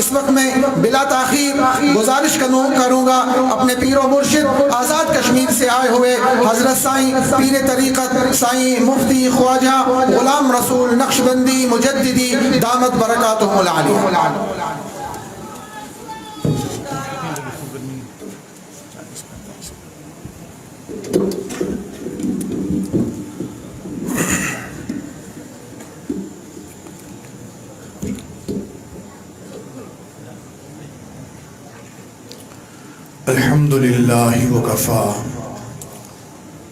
اس وقت میں بلا تاخیر گزارش کروں گا اپنے پیر و مرشد آزاد کشمیر سے آئے ہوئے حضرت سائیں پیر طریقت سائیں مفتی خواجہ غلام رسول نقشبندی مجددی دامت برکاتہم العالیہ۔ الحمد للہ وکفا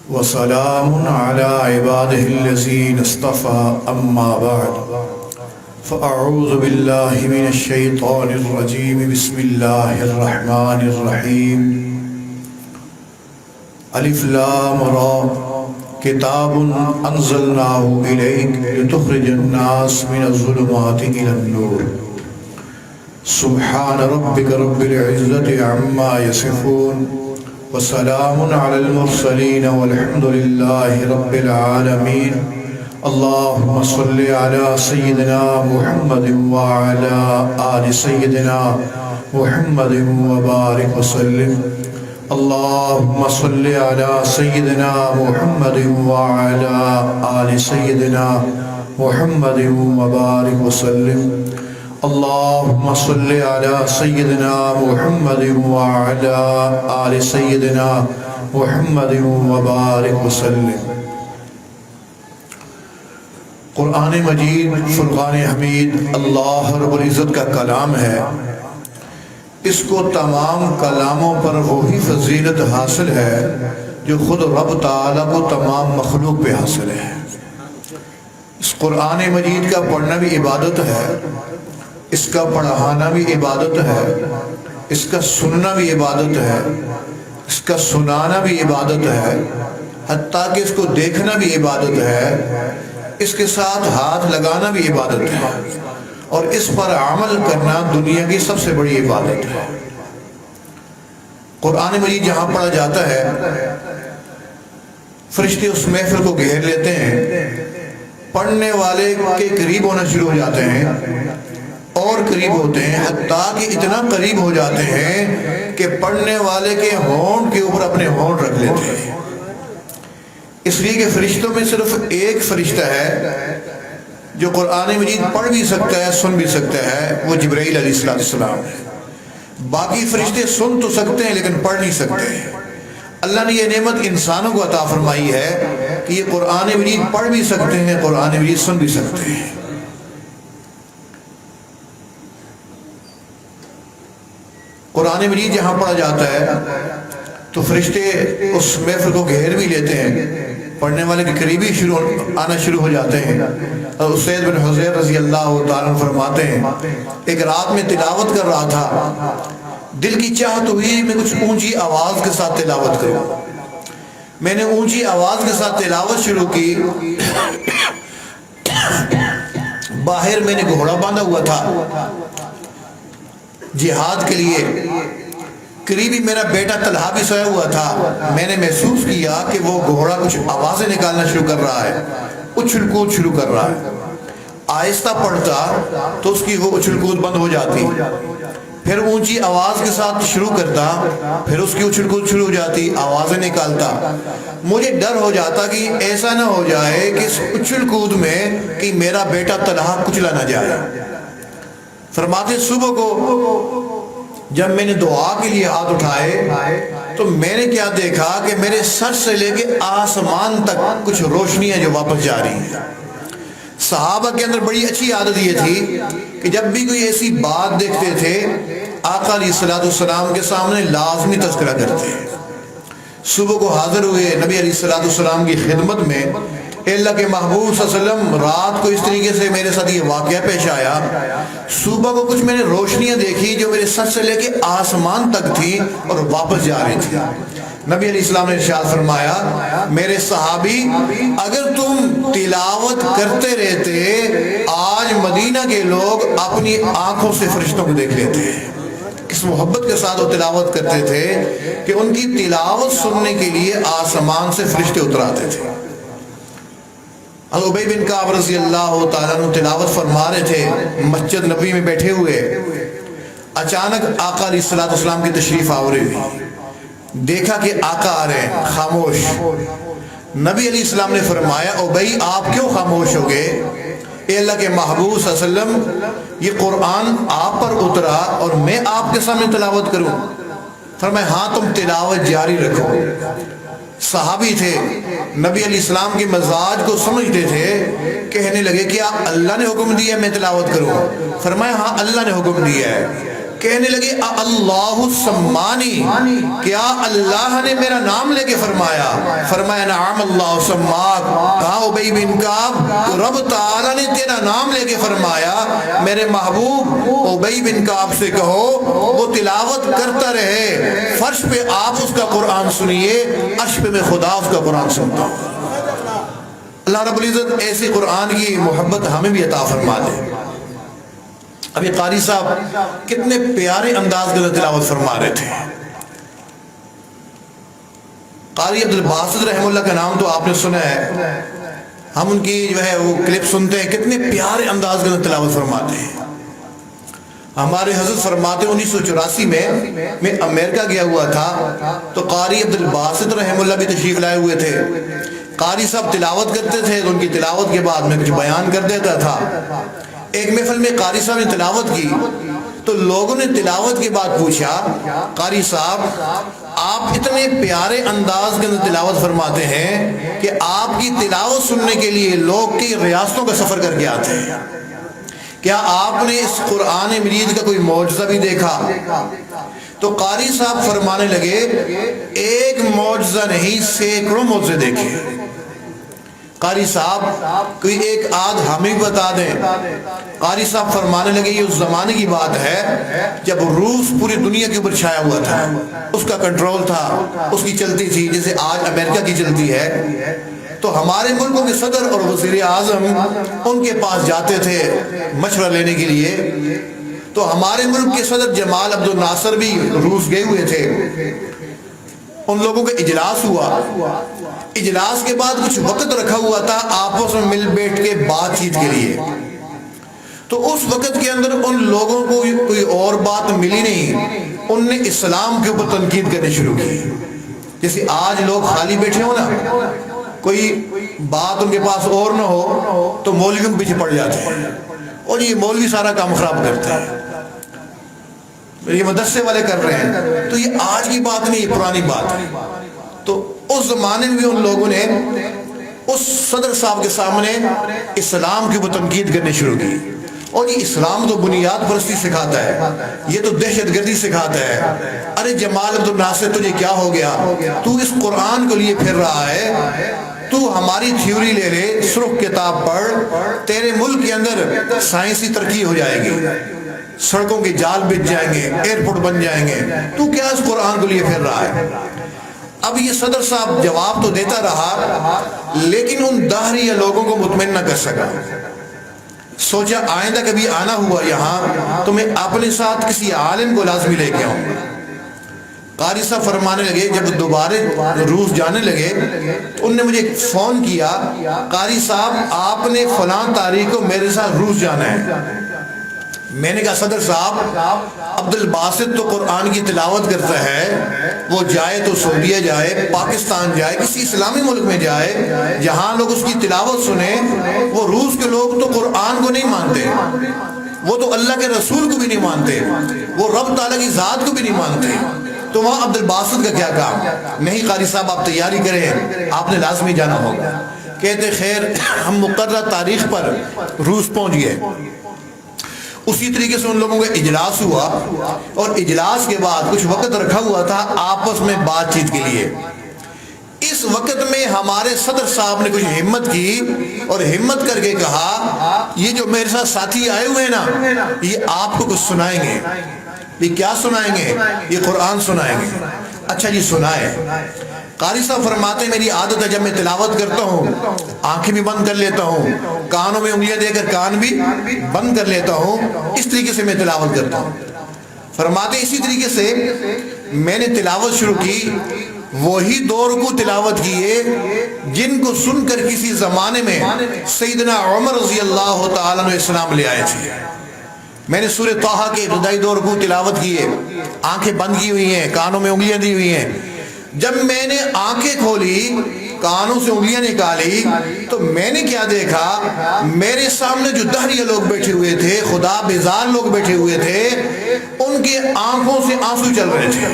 وسلام علی عباده الذین اصطفى اما بعد فاعوذ باللہ من الشیطان الرجیم بسم اللہ الرحمن الرحیم الف لام را کتاب انزلناہ الیک لتخرج الناس من الظلمات الى النور سبحان ربك رب العزة عما يصفون وسلام على المرسلين والحمد لله رب العالمين اللهم صل على سيدنا محمد وعلى آل سيدنا محمد وبارك وسلم اللهم صل على سيدنا محمد وعلى آل سيدنا محمد وبارك وسلم اللهم صل على سيدنا محمد وعلى آل سيدنا محمد وبارك وسلم۔ قرآن مجید فرقان حمید اللہ رب العزت کا کلام ہے، اس کو تمام کلاموں پر وہی فضیلت حاصل ہے جو خود رب تعالیٰ کو تمام مخلوق پہ حاصل ہے۔ اس قرآن مجید کا پڑھنا بھی عبادت ہے، اس کا پڑھانا بھی عبادت ہے، اس کا سننا بھی عبادت ہے، اس کا سنانا بھی عبادت ہے، حتیٰ کہ اس کو دیکھنا بھی عبادت ہے، اس کے ساتھ ہاتھ لگانا بھی عبادت ہے، اور اس پر عمل کرنا دنیا کی سب سے بڑی عبادت ہے۔ قرآن مجید جہاں پڑھا جاتا ہے فرشتے اس محفل کو گھیر لیتے ہیں، پڑھنے والے کے قریب ہونا شروع ہو جاتے ہیں اور قریب ہوتے ہیں، حتیٰ کہ اتنا قریب ہو جاتے ہیں کہ پڑھنے والے کے ہونٹ کے اوپر اپنے ہونٹ رکھ لیتے ہیں، اس لیے کہ فرشتوں میں صرف ایک فرشتہ ہے جو قرآن مجید پڑھ بھی سکتا ہے، سن بھی سکتا ہے، وہ جبرائیل علیہ السلام ہے۔ باقی فرشتے سن تو سکتے ہیں لیکن پڑھ نہیں سکتے۔ اللہ نے یہ نعمت انسانوں کو عطا فرمائی ہے کہ یہ قرآن مجید پڑھ بھی سکتے ہیں، قرآن مجید سن بھی سکتے ہیں۔ قرآن مجید جہاں پڑھا جاتا ہے تو فرشتے اس محفل کو گھیر بھی لیتے ہیں، پڑھنے والے کے قریبی آنا شروع ہو جاتے ہیں۔ اور اسید بن حضیر رضی اللہ تعالیٰ فرماتے ہیں ایک رات میں تلاوت کر رہا تھا، دل کی چاہت ہوئی میں کچھ اونچی آواز کے ساتھ تلاوت کروں، میں نے اونچی آواز کے ساتھ تلاوت شروع کی۔ باہر میں نے گھوڑا باندھا ہوا تھا جہاد کے لیے، قریبی میرا بیٹا طلحہ بھی سویا ہوا تھا، میں نے محسوس کیا کہ وہ گھوڑا کچھ آوازیں نکالنا شروع کر رہا ہے، اچھل کود شروع کر رہا ہے۔ آہستہ پڑھتا تو اس کی وہ اچھل کود بند ہو جاتی، پھر اونچی آواز کے ساتھ شروع کرتا، پھر اس کی اچھل کود شروع ہو جاتی، آوازیں نکالتا۔ مجھے ڈر ہو جاتا کہ ایسا نہ ہو جائے کہ اس اچھل کود میں کہ میرا بیٹا طلحہ کچلا نہ جائے۔ فرماتے صبح کو جب میں نے دعا کے لیے ہاتھ اٹھائے تو میں نے کیا دیکھا کہ میرے سر سے لے کے آسمان تک کچھ روشنیاں جو واپس جا رہی ہیں۔ صحابہ کے اندر بڑی اچھی عادت یہ تھی کہ جب بھی کوئی ایسی بات دیکھتے تھے آقا علیہ السلام کے سامنے لازمی تذکرہ کرتے۔ صبح کو حاضر ہوئے نبی علیہ السلام کی خدمت میں، اے اللہ کے محبوب صلی اللہ علیہ وسلم رات کو اس طریقے سے میرے ساتھ یہ واقعہ پیش آیا، صبح کو کچھ میں نے روشنیاں دیکھی جو میرے سر سے لے کے آسمان تک تھی اور واپس جا رہی تھی۔ نبی علیہ السلام نے ارشاد فرمایا میرے صحابی اگر تم تلاوت کرتے رہتے آج مدینہ کے لوگ اپنی آنکھوں سے فرشتوں کو دیکھ لیتے ہیں۔ اس محبت کے ساتھ وہ تلاوت کرتے تھے کہ ان کی تلاوت سننے کے لیے آسمان سے فرشتے اتراتے تھے۔ ابی بن کعب رضی اللہ تعالیٰ عنہ تلاوت فرما رہے تھے مسجد نبی میں بیٹھے ہوئے، اچانک آقا علیہ الصلوۃ والسلام کی تشریف آوری ہوئی، دیکھا کہ آقا آ رہے ہیں، خاموش۔ نبی علیہ السلام نے فرمایا ابی آپ کیوں خاموش ہو گئے؟ اے اللہ کے محبوب صلی اللہ علیہ وسلم، یہ قرآن آپ پر اترا اور میں آپ کے سامنے تلاوت کروں؟ فرمایا ہاں تم تلاوت جاری رکھو۔ صحابی تھے، نبی علیہ السلام کے مزاج کو سمجھتے تھے، کہنے لگے کیا اللہ نے حکم دیا میں تلاوت کروں؟ فرمایا ہاں اللہ نے حکم دیا ہے۔ کہنے لگے اللہ سمانی، کیا اللہ نے میرا نام لے کے فرمایا؟ فرمایا نعم اللہ سماک۔ کہا ابی بن کعب رب تعالیٰ نے تیرا نام لے کے فرمایا، میرے محبوب ابی بن کعب سے کہو وہ تلاوت کرتا رہے، فرش پہ آپ اس کا قرآن سنیے، عرش پہ میں خدا اس کا قرآن سنتا ہوں۔ اللہ رب العزت ایسے قرآن کی محبت ہمیں بھی عطا فرما دے۔ ابھی قاری صاحب کتنے پیارے انداز میں تلاوت فرما رہے تھے۔ قاری عبدالباسط رحمہ اللہ کا نام تو آپ نے سنا ہے، ہم ان کی جو ہے وہ کلپ سنتے ہیں، کتنے پیارے انداز میں تلاوت فرماتے ہیں۔ ہمارے حضرت فرماتے 1984 میں امریکہ گیا ہوا تھا تو قاری عبدالباسط رحمہ اللہ بھی تشریف لائے ہوئے تھے۔ قاری صاحب تلاوت کرتے تھے تو ان کی تلاوت کے بعد میں کچھ بیان کر دیتا تھا۔ ایک محفل میں قاری صاحب نے تلاوت کی تو لوگوں نے تلاوت کے بعد پوچھا قاری صاحب آپ اتنے پیارے انداز کے اندر تلاوت فرماتے ہیں کہ آپ کی تلاوت سننے کے لیے لوگ کئی ریاستوں کا سفر کر کے آتے ہیں، کیا آپ نے اس قرآن مجید کا کوئی معجزہ بھی دیکھا؟ تو قاری صاحب فرمانے لگے ایک معجزہ نہیں سینکڑوں معجزے دیکھے۔ قاری صاحب کوئی ایک آدھ ہمیں بتا دیں۔ قاری صاحب فرمانے لگے یہ اس زمانے کی بات ہے جب روس پوری دنیا کے اوپر چھایا ہوا تھا، اس کا کنٹرول تھا، اس کی چلتی تھی جیسے آج امریکہ کی چلتی ہے۔ تو ہمارے ملکوں کے صدر اور وزیر اعظم ان کے پاس جاتے تھے مشورہ لینے کے لیے۔ تو ہمارے ملک کے صدر جمال عبد الناصر بھی روس گئے ہوئے تھے، ان لوگوں کا اجلاس ہوا۔ اجلاس کے بعد کچھ وقت رکھا ہوا تھا آپس میں مل بیٹھ کے بات چیت کے لیے، تو اس وقت کے اندر ان لوگوں کو کوئی اور بات ملی نہیں، ان نے اسلام کے اوپر تنقید کرنے شروع کی۔ جیسے آج لوگ خالی بیٹھے ہو نا، کوئی بات ان کے پاس اور نہ ہو تو مولویوں کے پیچھے پڑ جاتے ہیں اور یہ مولوی سارا کام خراب کرتا ہے، یہ مدرسے والے کر رہے ہیں۔ تو یہ آج کی بات نہیں، یہ پرانی بات ہے۔ تو اس زمانے میں بھی ان لوگوں نے اس صدر صاحب کے سامنے اسلام کی اوپر تنقید کرنے شروع کی، اور یہ اسلام تو بنیاد پرستی سکھاتا ہے، یہ تو دہشت گردی سکھاتا ہے۔ ارے جمال عبد الناصر تجھے کیا ہو گیا؟ تو اس قرآن کو لیے پھر رہا ہے، تو ہماری تھیوری لے لے، سرخ کتاب پڑھ، تیرے ملک کے اندر سائنسی ترقی ہو جائے گی، سڑکوں کے جال بچ جائیں گے، ایئرپورٹ بن جائیں گے، تو کیا اس قرآن کو لیے پھر رہا ہے؟ اب یہ صدر صاحب جواب تو دیتا رہا لیکن ان داہریہ لوگوں کو مطمئن نہ کر سکا۔ سوچا آئندہ کبھی آنا ہوا یہاں تو میں اپنے ساتھ کسی عالم کو لازمی لے کے آؤں گا۔ قاری صاحب فرمانے لگے جب دوبارہ روس جانے لگے تو ان نے مجھے فون کیا، قاری صاحب آپ نے فلاں تاریخ کو میرے ساتھ روس جانا ہے۔ میں نے کہا صدر صاحب عبدالباسط تو قرآن کی تلاوت کرتا ہے، وہ جائے تو سعودیہ جائے، پاکستان جائے، کسی اسلامی ملک میں جائے جہاں لوگ اس کی تلاوت سنیں۔ وہ روس کے لوگ تو قرآن کو نہیں مانتے، وہ تو اللہ کے رسول کو بھی نہیں مانتے، وہ رب تعالیٰ کی ذات کو بھی نہیں مانتے، تو وہاں عبدالباسط کا کیا کام؟ نہیں قاری صاحب آپ تیاری کریں، آپ نے لازمی جانا ہوگا۔ کہتے خیر ہم مقررہ تاریخ پر روس پہنچ گئے۔ اسی طریقے سے ان لوگوں کا اجلاس ہوا، اور اجلاس کے بعد کچھ وقت رکھا ہوا تھا آپس میں بات چیت کے لیے۔ اس وقت میں ہمارے صدر صاحب نے کچھ ہمت کی اور ہمت کر کے کہا یہ جو میرے ساتھ ساتھی آئے ہوئے ہیں نا، یہ آپ کو کچھ سنائیں گے۔ یہ کیا سنائیں گے؟ یہ قرآن سنائیں گے۔ اچھا جی سنائے۔ قاری صاحب فرماتے ہیں میری عادت ہے جب میں تلاوت کرتا ہوں آنکھیں بھی بند کر لیتا ہوں، کانوں میں انگلیاں دے کر کان بھی بند کر لیتا ہوں، اس طریقے سے میں تلاوت کرتا ہوں۔ فرماتے ہیں اسی طریقے سے میں نے تلاوت شروع کی، وہی دو رکوع تلاوت کیے جن کو سن کر کسی زمانے میں سیدنا عمر رضی اللہ تعالیٰ عنہ اسلام لے آئے تھے۔ میں نے سورہ طٰہٰ کے ابتدائی 2 رکوع تلاوت کیے، آنکھیں بند کی ہوئی ہیں، کانوں میں انگلیاں دی ہوئی ہیں. جب میں نے آنکھیں کھولی، کانوں سے انگلیاں نکالی، تو میں نے کیا دیکھا؟ میرے سامنے جو دہریہ لوگ بیٹھے ہوئے تھے، خدا بیزار لوگ بیٹھے ہوئے تھے، ان کے آنکھوں سے آنسو چل رہے تھے.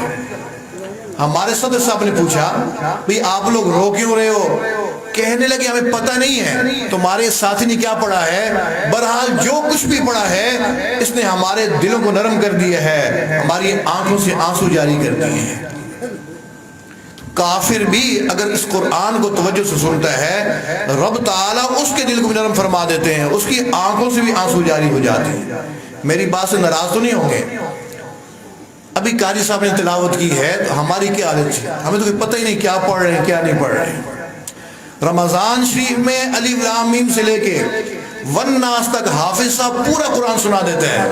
ہمارے صدر صاحب نے پوچھا بھئی آپ لوگ رو کیوں رہے ہو؟ کہنے لگے ہمیں پتہ نہیں ہے تمہارے ساتھی نے کیا پڑھا ہے، بہرحال جو کچھ بھی پڑھا ہے اس نے ہمارے دلوں کو نرم کر دیا ہے، ہماری آنکھوں سے آنسو جاری کر دیے ہیں. کافر بھی اگر اس قرآن کو توجہ سے سنتا ہے، رب تعالیٰ اس کے دل کو بھی نرم فرما دیتے ہیں، اس کی آنکھوں سے بھی آنسو جاری ہو جاتے ہیں. میری بات سے ناراض تو نہیں ہوں گے؟ ابھی قاری صاحب نے تلاوت کی ہے، تو ہماری کیا حالت تھی؟ ہمیں تو کوئی پتہ ہی نہیں کیا پڑھ رہے ہیں کیا نہیں پڑھ رہے ہیں. رمضان شریف میں الف لام میم سے لے کے والناس تک حافظ صاحب پورا قرآن سنا دیتے ہیں،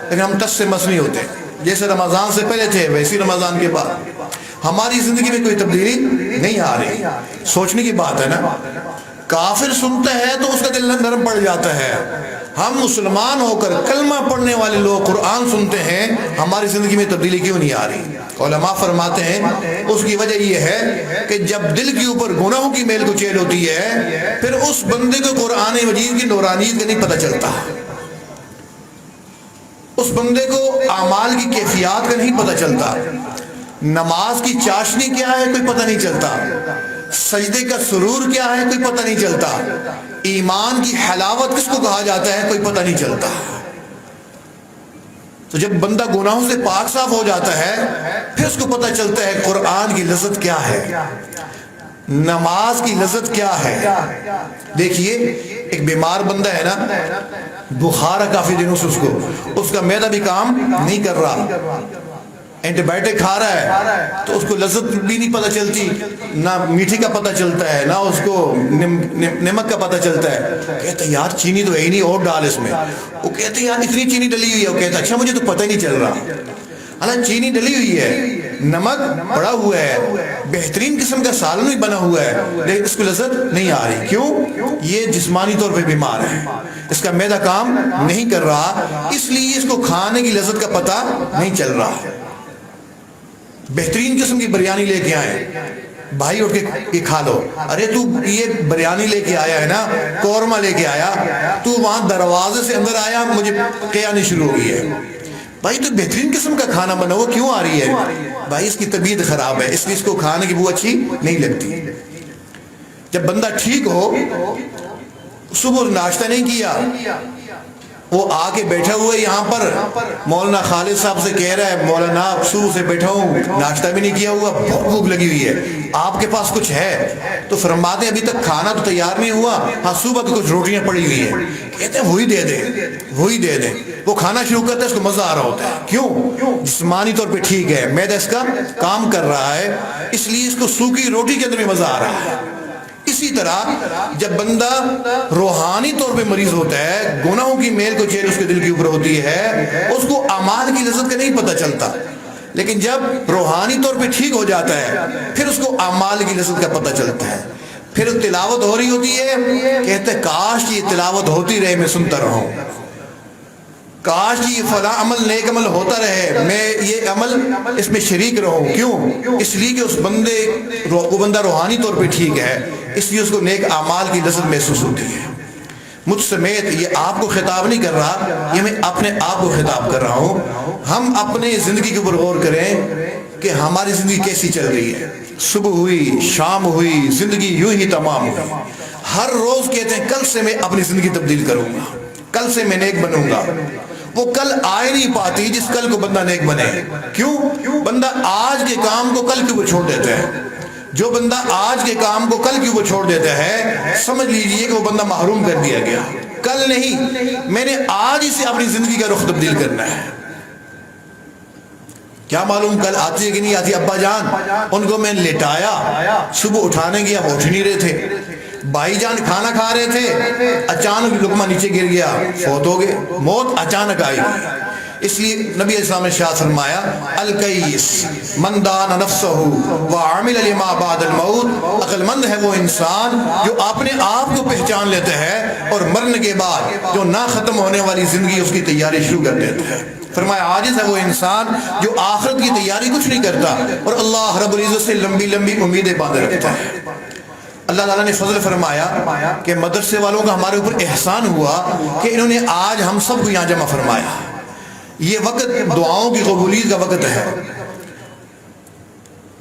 لیکن ہم ٹس سے مس نہیں ہوتے. جیسے رمضان سے پہلے تھے ویسے رمضان کے بعد ہماری زندگی میں کوئی تبدیلی نہیں آ رہی. سوچنے کی بات ہے نا. کافر سنتا ہے تو اس کا دل نرم پڑ جاتا ہے. ہم مسلمان ہو کر کلمہ پڑھنے والے لوگ قرآن سنتے ہیں، ہماری زندگی میں تبدیلی کیوں نہیں آ رہی؟ علماء فرماتے ہیں اس کی وجہ یہ ہے کہ جب دل کے اوپر گناہوں کی میل کچیل ہوتی ہے، پھر اس بندے کو قرآن مجید کی نورانیت کا نہیں پتہ چلتا، اس بندے کو اعمال کی کیفیات کا نہیں پتہ چلتا، نماز کی چاشنی کیا ہے کوئی پتہ نہیں چلتا، سجدے کا سرور کیا ہے کوئی پتہ نہیں چلتا، ایمان کی حلاوت کس کو کہا جاتا ہے کوئی پتہ نہیں چلتا. تو جب بندہ گناہوں سے پاک صاف ہو جاتا ہے، پھر اس کو پتہ چلتا ہے قرآن کی لذت کیا ہے، نماز کی لذت کیا ہے. دیکھیے ایک بیمار بندہ ہے نا، بخار ہے کافی دنوں سے، اس کا معدہ بھی کام نہیں کر رہا، اینٹی بائیوٹک کھا رہا ہے تو اس کو لذت بھی نہیں پتہ چلتی، نہ میٹھی کا پتہ چلتا ہے، نہ اس کو نمک کا پتہ چلتا ہے. کہتا ہے یار چینی تو ہے ہی نہیں اور ڈال اس میں. وہ کہتے ہیں یار اتنی چینی ڈلی ہوئی ہے. وہ کہتا ہے اچھا مجھے تو پتہ ہی نہیں چل رہا. حالانکہ چینی ڈلی ہوئی ہے، نمک پڑا ہوا ہے، بہترین قسم کا سالن بھی بنا ہوا ہے، لیکن اس کو لذت نہیں آ رہی. کیوں؟ یہ جسمانی طور پہ بیمار ہے، اس کا معدہ کام نہیں کر رہا، اس لیے اس کو کھانے کی لذت کا پتہ نہیں چل رہا. بہترین قسم کی بریانی لے کے آئے، بھائی اٹھ کے یہ کھا لو. ارے تو یہ بریانی لے کے آیا ہے نا، قورمہ لے کے آیا، تو وہاں دروازے سے اندر آیا مجھے قیانی شروع ہو گئی ہے. بھائی تو بہترین قسم کا کھانا بنا ہوا کیوں آ رہی ہے؟ بھائی اس کی طبیعت خراب ہے، اس لیے اس کو کھانے کی بو اچھی نہیں لگتی. جب بندہ ٹھیک ہو، صبح ناشتہ نہیں کیا، وہ آ کے بیٹھا ہوا ہے یہاں پر، مولانا خالد صاحب سے کہہ رہا ہے مولانا صبح سے بیٹھا ہوں، ناشتہ بھی نہیں کیا ہوا، بہت بھوک لگی ہوئی ہے، آپ کے پاس کچھ ہے؟ تو فرماتے ہیں ابھی تک کھانا تو تیار نہیں ہوا، ہاں صبح تو کچھ روٹیاں پڑی ہوئی ہیں. کہتے ہیں وہی دے دیں وہی دے دیں. وہ کھانا شروع کرتا ہے، اس کو مزہ آ رہا ہوتا ہے. کیوں؟ جسمانی طور پہ ٹھیک ہے، معدہ اس کا کام کر رہا ہے، اس لیے اس کو سوکھی روٹی کے اندر بھی مزہ آ رہا ہے. اسی طرح جب بندہ روحانی طور پہ مریض ہوتا ہے، گناہوں کی میل کو چیل اس کے دل کے اوپر ہوتی ہے، اس کو اعمال کی لذت کا نہیں پتہ چلتا. لیکن جب روحانی طور پہ ٹھیک ہو جاتا ہے، پھر اس کو اعمال کی لذت کا پتہ چلتا ہے. پھر تلاوت ہو رہی ہوتی ہے، کہتے ہیں کاش یہ تلاوت ہوتی رہے میں سنتا رہوں، کاش یہ فلاں عمل نیک عمل ہوتا رہے میں یہ عمل اس میں شریک رہوں. کیوں؟ اس لیے کہ اس وہ بندہ روحانی طور پہ ٹھیک ہے، اس لیے اس کو نیک اعمال کی لذت محسوس ہوتی ہے. مجھ سمیت یہ آپ کو خطاب نہیں کر رہا، یہ میں اپنے آپ کو خطاب کر رہا ہوں. ہم اپنے زندگی کے اوپر غور کریں کہ ہماری زندگی کیسی چل رہی ہے. صبح ہوئی، شام ہوئی، زندگی یوں ہی تمام ہوئی. ہر روز کہتے ہیں کل سے میں اپنی زندگی تبدیل کروں گا، کل سے میں نیک بنوں گا. وہ کل آئے نہیں پاتی جس کل کو بندہ نیک بنے. کیوں؟ بندہ آج کے کام کو کل کے اوپر چھوڑ دیتا ہے. جو بندہ آج کے کام کو کل کے اوپر چھوڑ دیتا ہے، سمجھ لیجئے کہ وہ بندہ محروم کر دیا گیا. کل نہیں، میں نے آج ہی سے اپنی زندگی کا رخ تبدیل کرنا ہے. کیا معلوم کل آتی ہے کہ نہیں آتی. ابا جان ان کو میں لٹایا، صبح اٹھانے گیا وہ اٹھ نہیں رہے تھے. بھائی جان کھانا کھا رہے تھے، اچانک لقمہ نیچے گر گیا، فوت ہو گئے. موت اچانک آئی. اس لیے نبی علیہ السلام نے ارشاد فرمایا الکیس من دان نفسہ وعمل لما بعد الموت. عقل مند ہے وہ انسان جو اپنے آپ کو پہچان لیتا ہے اور مرنے کے بعد جو نہ ختم ہونے والی زندگی اس کی تیاری شروع کر دیتا ہے۔ فرمایا عاجز ہے وہ انسان جو آخرت کی تیاری کچھ نہیں کرتا اور اللہ رب العزت سے لمبی لمبی امیدیں باندھے رکھتا ہے۔ اللہ تعالیٰ نے فضل فرمایا کہ مدرسے والوں کا ہمارے اوپر احسان ہوا کہ انہوں نے آج ہم سب کو یہاں جمع فرمایا۔ یہ وقت دعاؤں کی قبولیت کا وقت ہے۔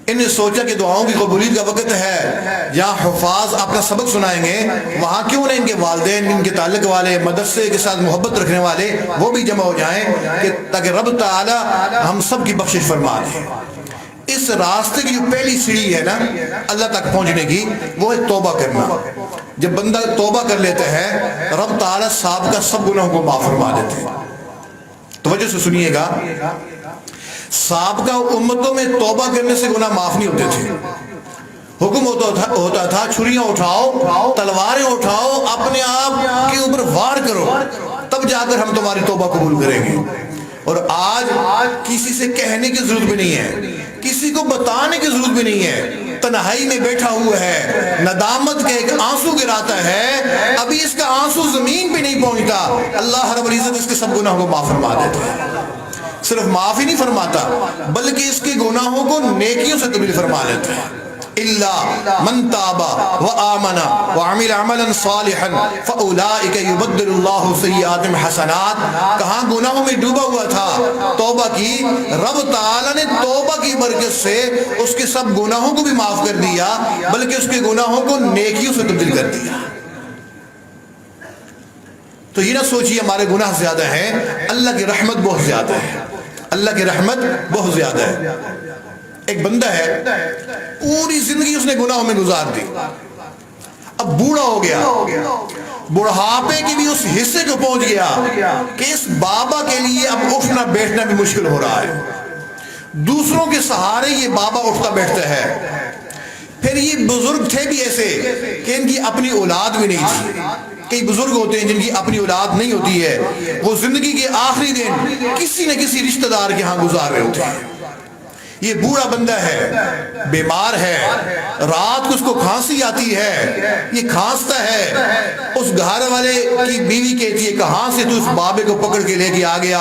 انہوں نے سوچا کہ دعاؤں کی قبولیت کا وقت ہے، جہاں حفاظ اپنا سبق سنائیں گے وہاں کیوں نہ ان کے والدین، ان کے تعلق والے، مدرسے کے ساتھ محبت رکھنے والے وہ بھی جمع ہو جائیں کہ تاکہ رب تعالی ہم سب کی بخشش فرما دے۔ اس راستے کی جو پہلی سیڑھی ہے نا اللہ تک پہنچنے کی، وہ ہے توبہ کرنا۔ جب بندہ توبہ کر لیتا ہے رب تعالی سابقہ سب گناہوں کو معاف فرما دیتے ہیں۔ توجہ سے سنیے گا، سابقہ امتوں میں توبہ کرنے سے گناہ معاف نہیں ہوتے تھے۔ حکم ہوتا تھا چھریاں اٹھاؤ، تلواریں اٹھاؤ، اپنے آپ کے اوپر وار کرو، تب جا کر ہم تمہاری توبہ قبول کریں گے۔ اور آج کسی سے کہنے کی ضرورت بھی نہیں ہے، کسی کو بتانے کی ضرورت بھی نہیں ہے، تنہائی میں بیٹھا ہوا ہے، ندامت کے ایک آنسو گراتا ہے، ابھی اس کا آنسو زمین پہ نہیں پہنچتا، اللہ رب العزت اس کے سب گناہوں کو معاف فرما دیتا ہے۔ صرف معاف ہی نہیں فرماتا بلکہ اس کے گناہوں کو نیکیوں سے تبدیل فرما لیتا ہے۔ إِلَّا مَن تَابَ وَآمَنَ وَعَمِلَ عَمَلًا صَالِحًا فَأُولَٰئِكَ يُبَدِّلُ اللَّهُ سَيِّئَاتِهِمْ حَسَنَاتٍ۔ کہاں گناہوں میں ڈوبا ہوا تھا، توبہ کی، رب تعالیٰ نے توبہ کی برکت سے اس کے سب گناہوں کو بھی معاف کر دیا بلکہ اس کے گناہوں کو نیکیوں سے تبدیل کر دیا۔ تو یہ نہ سوچیے ہمارے گناہ زیادہ ہیں، اللہ کی رحمت بہت زیادہ ہے، اللہ کی رحمت بہت زیادہ ہے۔ ایک بندہ ہے پوری زندگی اس نے گناہوں میں گزار دی، اب بوڑھا ہو گیا، بڑھاپے کی بھی اس حصے کو پہنچ گیا کہ اس بابا کے لیے اب اٹھنا بیٹھنا بھی مشکل ہو رہا ہے، دوسروں کے سہارے یہ بابا اٹھتا بیٹھتا ہے۔ پھر یہ بزرگ تھے بھی ایسے کہ ان کی اپنی اولاد بھی نہیں تھی۔ کئی بزرگ ہوتے ہیں جن کی اپنی اولاد نہیں ہوتی ہے، وہ زندگی کے آخری دن کسی نہ کسی رشتہ دار کے ہاں گزار رہے ہوتے ہیں۔ یہ بوڑھا بندہ ہے، بیمار ہے، رات کو اس کو کھانسی آتی ہے، یہ کھانستا ہے، اس گھر والے کی بیوی کہتی ہے کہاں سے تو اس بابے کو پکڑ کے لے کے آ گیا،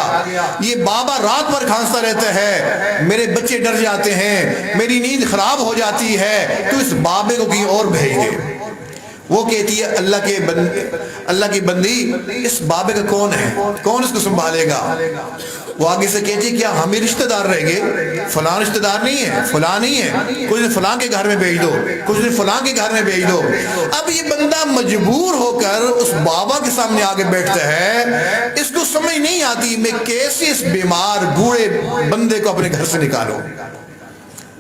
یہ بابا رات بھر کھانستا رہتا ہے، میرے بچے ڈر جاتے ہیں، میری نیند خراب ہو جاتی ہے، تو اس بابے کو کہیں اور بھیج دے۔ وہ کہتی ہے اللہ کی بندی، اس بابے کا کون ہے، کون اس کو سنبھالے گا؟ وہ آگے سے کہتی ہے کیا ہمیں رشتہ دار رہیں گے؟ فلاں رشتہ دار نہیں ہے، فلاں نہیں ہے، کچھ دن فلاں کے گھر میں بھیج دو، کچھ دن فلاں کے گھر میں بھیج دو۔ اب یہ بندہ مجبور ہو کر اس بابا کے سامنے آگے بیٹھتا ہے، اس کو سمجھ نہیں آتی میں کیسے اس بیمار بوڑھے بندے کو اپنے گھر سے نکالوں۔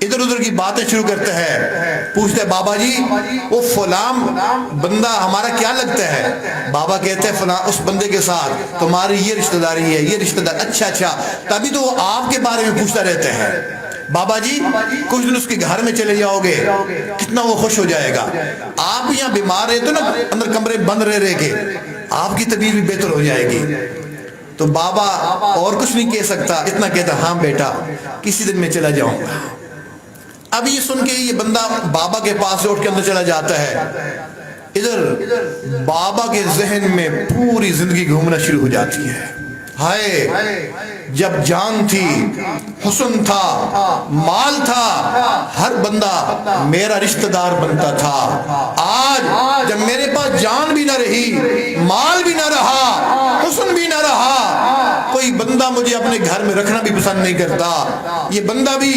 ادھر ادھر کی باتیں شروع کرتا ہے، پوچھتا ہے بابا جی وہ فلاں بندہ ہمارا کیا لگتا ہے؟ بابا کہتے ہیں فلاں اس بندے کے ساتھ تمہاری یہ رشتہ داری ہے، یہ رشتہ دار، اچھا، تبھی تو وہ آپ کے بارے میں پوچھتا رہتا ہے۔ بابا جی کچھ دن اس کے گھر میں چلے جاؤ گے، کتنا وہ خوش ہو جائے گا۔ آپ یہاں بیمار رہتے نا، اندر کمرے بند رہ کے آپ کی طبیعت بھی بہتر ہو جائے گی۔ تو بابا اور کچھ نہیں کہہ سکتا، اتنا کہتا ہاں بیٹا کسی دن میں چلا جاؤں گا۔ اب یہ سن کے یہ بندہ بابا کے پاس سے اٹھ کے اندر چلا جاتا ہے، ادھر بابا کے ذہن میں پوری زندگی گھومنا شروع ہو جاتی ہے۔ ہائے جب جان تھی، حسن تھا، مال تھا، ہر بندہ میرا رشتہ دار بنتا تھا، آج جب میرے پاس جان بھی نہ رہی، مال بھی نہ رہا، حسن بھی نہ رہا، کوئی بندہ مجھے اپنے گھر میں رکھنا بھی پسند نہیں کرتا، یہ بندہ بھی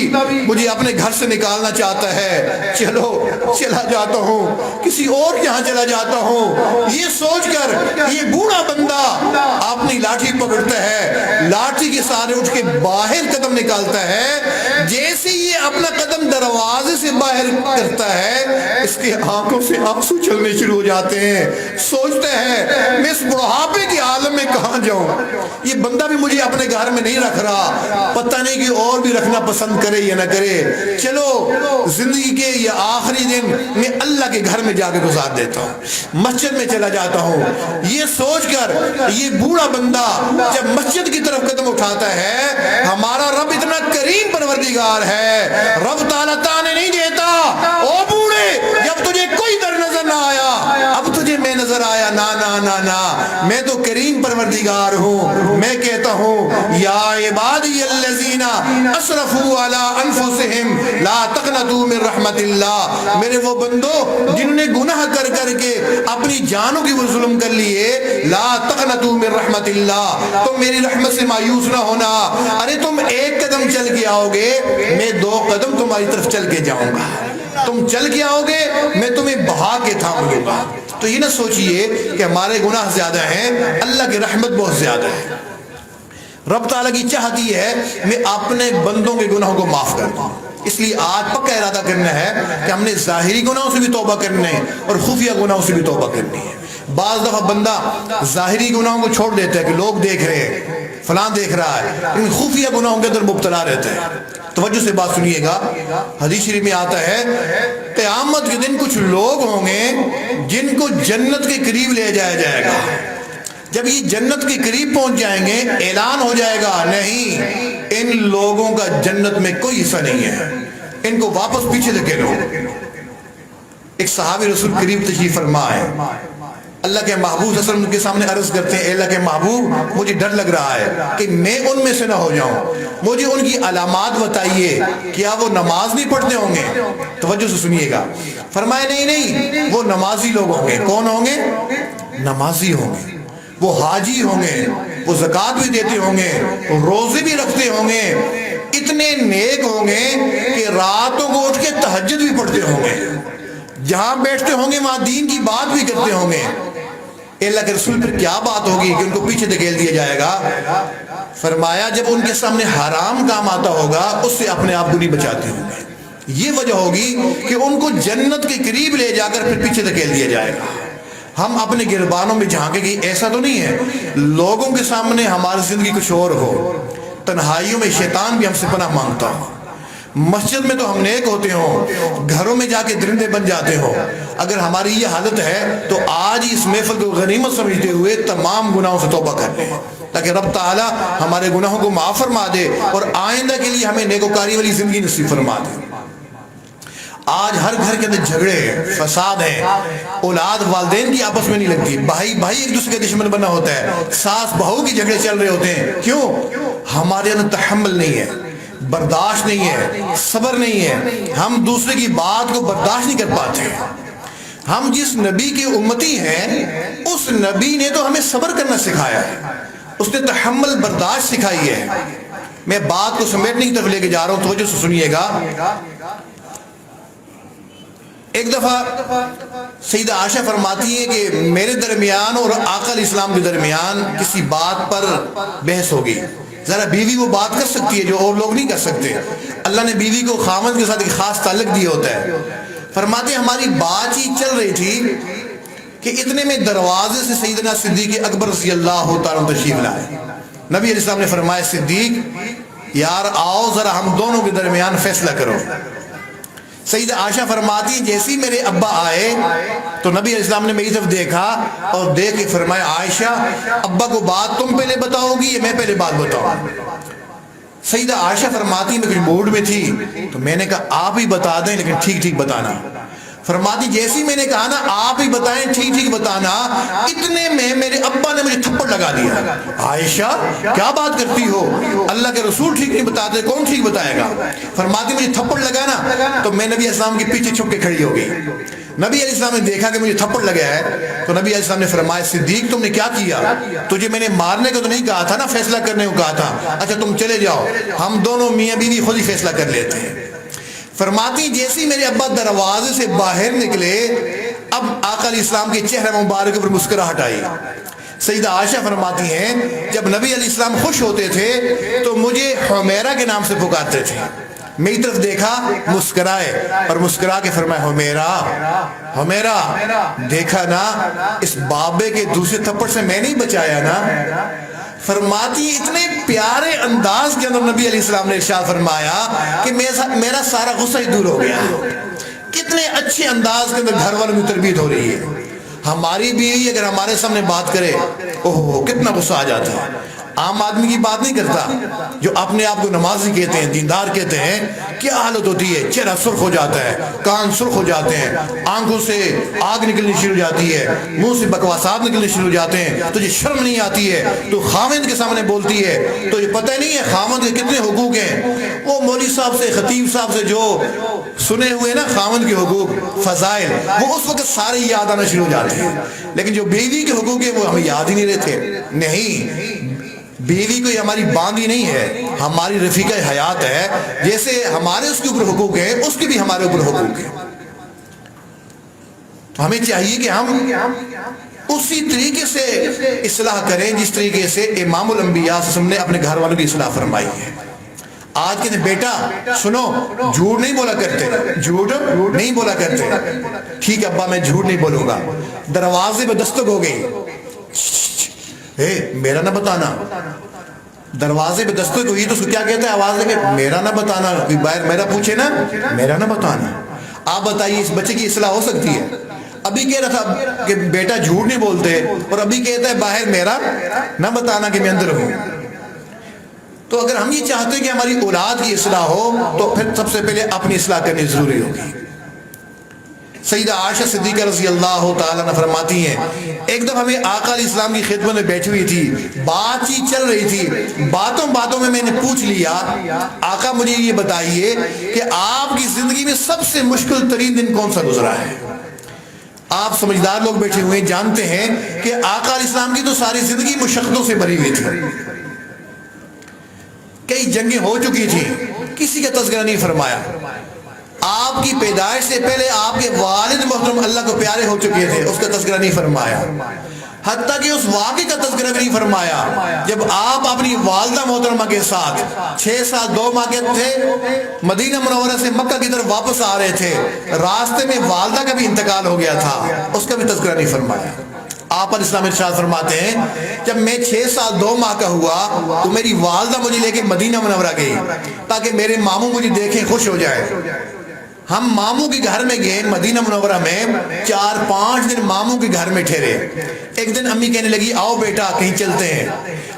مجھے اپنے گھر سے نکالنا چاہتا ہے، چلو چلا جاتا ہوں، کسی اور یہاں چلا جاتا ہوں۔ یہ سوچ کر یہ بوڑھا بندہ اپنی لاٹھی پکڑتا ہے، لاٹھی کے سارے اٹھ کے باہر قدم نکالتا ہے، جیسے یہ اپنا قدم دروازے سے باہر کرتا ہے اس کے آنکھوں سے آنسو چلنے شروع ہو جاتے ہیں، سوچتا ہے میں اس بڑھاپے کے عالم میں کہاں جاؤں، یہ بندہ بھی مجھے اپنے گھر میں نہیں رکھ رہا، پتہ نہیں کہ اور بھی رکھنا پسند کرے یا نہ کرے، چلو زندگی کے یہ آخری دن میں اللہ کے گھر میں جا کے گزار دیتا ہوں، مسجد میں چلا جاتا ہوں۔ یہ سوچ کر یہ بوڑھا بندہ جب مسجد کی طرف قدم اٹھاتا ہے، ہمارا رب اتنا کریم پروردگار ہے، رب تعالیٰ تانے نہیں دیتا، او بوڑھے جب تجھے کوئی در نظر نہ آیا اب تجھے میں نظر آیا، نا نا نا پروردگار ہوں، میں کہتا ہوں یا عبادی الذین اسرفوا علی انفسہم لا تقنطوا من رحمت اللہ، میرے وہ بندو جنہوں نے گناہ کر کر کے اپنی جانوں کی وہ ظلم کر لیے، لا تقنطوا من رحمت اللہ، تم میری رحمت سے مایوس نہ ہونا، ارے تم ایک قدم چل کے آؤ گے، میں 2 قدم تمہاری طرف چل کے جاؤں گا، تم چل کے آؤ گے میں تمہیں بہا کے تھام لوں گا۔ تو یہ نہ سوچئے کہ ہمارے گناہ زیادہ ہیں، اللہ کی رحمت بہت زیادہ ہے۔ رب تعالیٰ کی چاہتی ہے میں اپنے بندوں کے گناہوں کو معاف کر دوں، اس لیے آج پکا ارادہ کرنا ہے کہ ہم نے ظاہری گناہوں سے بھی توبہ کرنا ہے اور خفیہ گناہوں سے بھی توبہ کرنی ہے۔ بعض دفعہ بندہ ظاہری گناہوں کو چھوڑ دیتا ہے کہ لوگ دیکھ رہے ہیں، فلاں دیکھ رہا ہے، لیکن خفیہ گناہوں کے اندر مبتلا رہتا ہے۔ توجہ سے بات سنیے گا، حدیث شریف میں آتا ہے قیامت کے دن کچھ لوگ ہوں گے جن کو جنت کے قریب لے جایا جائے گا، جب یہ جنت کے قریب پہنچ جائیں گے اعلان ہو جائے گا نہیں ان لوگوں کا جنت میں کوئی حصہ نہیں ہے، ان کو واپس پیچھے دھکیلو۔ ایک صحابی رسول قریب تشریف فرما ہے، اللہ کے محبوب صلی اللہ علیہ وسلم کے سامنے عرض کرتے ہیں اے اللہ کے محبوب مجھے ڈر لگ رہا ہے کہ میں ان میں سے نہ ہو جاؤں، مجھے ان کی علامات بتائیے، کیا وہ نماز نہیں پڑھتے ہوں گے؟ توجہ سے سنیے گا، فرمایا نہیں وہ نمازی لوگ ہوں گے۔ کون ہوں گے؟ نمازی ہوں گے، وہ حاجی ہوں گے، وہ زکوٰۃ بھی دیتے ہوں گے، وہ روزے بھی رکھتے ہوں گے، اتنے نیک ہوں گے کہ راتوں کو اٹھ کے تہجد بھی پڑھتے ہوں گے، جہاں بیٹھتے ہوں گے وہاں دین کی بات بھی کرتے ہوں گے۔ اللہ کے رسول پر کیا بات ہوگی کہ ان کو پیچھے دھکیل دیا جائے گا؟ فرمایا جب ان کے سامنے حرام کام آتا ہوگا اس سے اپنے آپ کو نہیں بچاتے ہوں گے، یہ وجہ ہوگی کہ ان کو جنت کے قریب لے جا کر پھر پیچھے دھکیل دیا جائے گا۔ ہم اپنے گربانوں میں جھانکیں گے، ایسا تو نہیں ہے لوگوں کے سامنے ہماری زندگی کچھ اور ہو، تنہائیوں میں شیطان بھی ہم سے پناہ مانگتا ہو، مسجد میں تو ہم نیک ہوتے ہوں، گھروں میں جا کے درندے بن جاتے ہوں۔ اگر ہماری یہ حالت ہے تو آج اس محفل کو غنیمت سمجھتے ہوئے تمام گناہوں سے توبہ کر لیں تاکہ رب تعالی ہمارے گناہوں کو معاف فرما دے اور آئندہ کے لیے ہمیں نیکوکاری والی زندگی نصیب فرما دے۔ آج ہر گھر کے اندر جھگڑے ہیں، فساد ہیں، اولاد والدین کی آپس میں نہیں لگتی، بھائی ایک دوسرے کے دشمن بنا ہوتا ہے، ساس بہو کی جھگڑے چل رہے ہوتے ہیں۔ کیوں؟ ہمارے اندر تحمل نہیں ہے، برداشت نہیں ہے، صبر نہیں ہے، ہم دوسرے کی بات کو برداشت نہیں کر پاتے۔ ہم جس نبی کے امتی ہیں اس نبی نے تو ہمیں صبر کرنا سکھایا ہے، اس نے تحمل برداشت سکھائی ہے۔ میں بات کو سمیٹنے کی طرف لے کے جا رہا ہوں، توجہ سے سنیے گا۔ ایک دفعہ سیدہ عائشہ فرماتی ہے کہ میرے درمیان اور آقا علیہ السلام کے درمیان کسی بات پر بحث ہوگی۔ ذرا بیوی وہ بات کر سکتی ہے جو اور لوگ نہیں کر سکتے، اللہ نے بیوی کو خامند کے ساتھ ایک خاص تعلق دیا ہوتا ہے۔ فرماتے ہیں ہماری بات ہی چل رہی تھی کہ اتنے میں دروازے سے سیدنا صدیق اکبر رضی اللہ تعالیٰ تشریف لائے۔ نبی علیہ السلام نے فرمایا صدیق یار آؤ ذرا ہم دونوں کے درمیان فیصلہ کرو۔ سیدہ عائشہ فرماتی ہیں جیسے ہی میرے ابا آئے تو نبی علیہ السلام نے میری طرف دیکھا اور دیکھ کے فرمایا عائشہ ابا کو بات تم پہلے بتاؤ گی یا میں پہلے بات بتاؤں؟ سیدہ عائشہ فرماتی ہیں میں کچھ موڈ میں تھی تو میں نے کہا آپ ہی بتا دیں لیکن ٹھیک ٹھیک بتانا۔ فرماتی جیسے ہی میں نے کہا نا آپ ہی بتائیں ٹھیک ٹھیک بتانا، اتنے میں میرے ابا نے مجھے تھپڑ لگا دیا۔ عائشہ کیا بات کرتی ہو، اللہ کے رسول ٹھیک نہیں بتاتے، کون ٹھیک بتائے گا؟ فرماتی مجھے تھپڑ لگا نا تو میں نبی علیہ السلام کے پیچھے چھپ کے کھڑی ہو گئی۔ نبی علیہ السلام نے دیکھا کہ مجھے تھپڑ لگا ہے تو نبی علیہ السلام نے فرمایا صدیق تم نے کیا کیا؟ تجھے میں نے مارنے کو تو نہیں کہا تھا نا، فیصلہ کرنے کو کہا تھا، اچھا تم چلے جاؤ ہم دونوں میاں بیوی خود ہی فیصلہ کر لیتے ہیں۔ فرماتی جیسے میرے ابا دروازے سے باہر نکلے اب آقا علیہ السلام کے چہرہ مبارک پر مسکراہٹ آئی۔ سیدہ عائشہ فرماتی ہیں جب نبی علیہ السلام خوش ہوتے تھے تو مجھے حمیرہ کے نام سے پکارتے تھے، میری طرف دیکھا مسکرائے اور مسکرا کے فرمایا حمیرہ دیکھا نا اس بابے کے دوسرے تھپڑ سے میں نہیں بچایا نا۔ فرماتی اتنے پیارے انداز کے اندر نبی علیہ السلام نے ارشاد فرمایا کہ میرا سارا غصہ ہی دور ہو گیا۔ کتنے اچھے انداز کے اندر گھر والوں کی تربیت ہو رہی ہے۔ ہماری بیوی اگر ہمارے سامنے بات کرے اوہ کتنا غصہ آ جاتا ہے۔ عام آدمی کی بات نہیں کرتا، جو اپنے آپ کو نمازی کہتے ہیں، دیندار کہتے ہیں، کیا حالت ہوتی ہے؟ چہرہ سرخ ہو جاتا ہے، کان سرخ ہو جاتے ہیں، آنکھوں سے آگ نکلنی شروع ہو جاتی ہے، منہ سے بکواسات نکلنے شروع ہو جاتے ہیں، تجھے شرم نہیں آتی ہے، تو خاوند کے سامنے بولتی ہے، تو یہ پتہ نہیں ہے خاوند کے کتنے حقوق ہیں؟ وہ مولوی صاحب سے، خطیب صاحب سے جو سنے ہوئے نا خاوند کے حقوق، فضائل، وہ اس وقت سارے یاد آنا شروع ہو جاتے ہیں، لیکن جو بیوی کے حقوق ہیں وہ ہمیں یاد ہی نہیں رہتے۔ نہیں، بیوی کوئی ہماری باندھی نہیں ہے، ہماری رفیقہ حیات ہے، جیسے ہمارے اس کے اوپر حقوق ہیں اس کے بھی ہمارے اوپر حقوق ہیں۔ ہمیں چاہیے کہ ہم اسی طریقے سے اصلاح کریں جس طریقے سے امام الانبیاء صلی اللہ علیہ وسلم نے اپنے گھر والوں کی اصلاح فرمائی ہے۔ آج کہتے ہیں بیٹا سنو، جھوٹ نہیں بولا کرتے، جھوٹ نہیں بولا کرتے۔ ٹھیک ہے ابا میں جھوٹ نہیں بولوں گا۔ دروازے پہ دستک ہو گئی، میرا نہ بتانا۔ دروازے پہ دستک ہوئی تو اس کو کیا کہتا ہے آواز دے کے؟ میرا نہ بتانا۔ کوئی باہر میرا پوچھے نا، میرا نہ بتانا۔ آپ بتائیے اس بچے کی اصلاح ہو سکتی ہے؟ ابھی کہہ رہا تھا کہ بیٹا جھوٹ نہیں بولتے، اور ابھی کہتا ہے باہر میرا نہ بتانا کہ میں اندر ہوں۔ تو اگر ہم یہ چاہتے ہیں کہ ہماری اولاد کی اصلاح ہو تو پھر سب سے پہلے اپنی اصلاح کرنی ضروری ہوگی۔ سیدہ عائشہ صدیقہ رضی اللہ تعالیٰ عنہ فرماتی ہیں، ایک دفعہ میں آقا علیہ السلام کی خدمت میں بیٹھی ہوئی تھی، بات چیت چل رہی تھی، باتوں میں نے پوچھ لیا، آقا مجھے یہ بتائیے کہ آپ کی زندگی میں سب سے مشکل ترین دن کون سا گزرا ہے؟ آپ سمجھدار لوگ بیٹھے ہوئے جانتے ہیں کہ آقا علیہ السلام کی تو ساری زندگی مشقتوں سے بھری ہوئی تھی، کئی جنگیں ہو چکی تھی، کسی کا تذکرہ نہیں فرمایا۔ آپ کی پیدائش سے پہلے آپ کے والد محترم اللہ کو پیارے ہو چکے تھے، اس کا تذکرہ نہیں فرمایا، حتیٰ کہ اس واقعے کا تذکرہ بھی نہیں فرمایا جب آپ اپنی والدہ محترمہ کے ساتھ 6 سال 2 ماہ کے تھے، مدینہ منورہ سے مکہ کی طرف واپس آ رہے تھے، راستے میں والدہ کا بھی انتقال ہو گیا تھا، اس کا بھی تذکرہ نہیں فرمایا۔ آپ علیہ السلام ارشاد فرماتے ہیں جب میں 6 سال 2 ماہ کا ہوا تو میری والدہ مجھے لے کے مدینہ منورہ گئی تاکہ میرے ماموں مجھے دیکھیں خوش ہو جائے۔ ہم ماموں کے گھر میں گئے مدینہ منورہ میں، 4-5 دن ماموں کے گھر میں ٹھہرے۔ ایک دن امی کہنے لگی آؤ بیٹا کہیں چلتے ہیں۔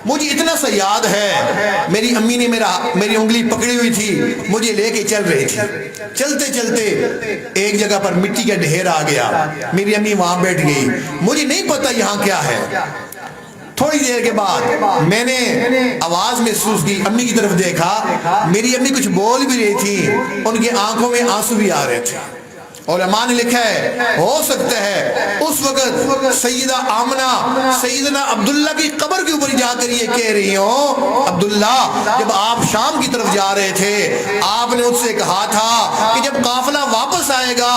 مجھے اتنا سا یاد ہے میری امی نے میری انگلی پکڑی ہوئی تھی، مجھے لے کے چل رہی تھی، چلتے چلتے ایک جگہ پر مٹی کا ڈھیر آ گیا، میری امی وہاں بیٹھ گئی، مجھے نہیں پتا یہاں کیا ہے۔ تھوڑی دیر کے بعد میں نے آواز محسوس کی، امی کی طرف دیکھا، میری امی کچھ بول بھی رہی تھی، ان کی آنکھوں میں آنسو بھی آ رہے تھے۔ علماء نے لکھا ہے ہو سکتا ہے اس وقت سیدہ آمنہ سیدنا عبداللہ کی قبر کے اوپر جا کر یہ کہہ رہی ہوں، عبداللہ جب آپ شام کی طرف جا رہے تھے آپ نے مجھ سے کہا تھا کہ جب قافلہ واپس آئے گا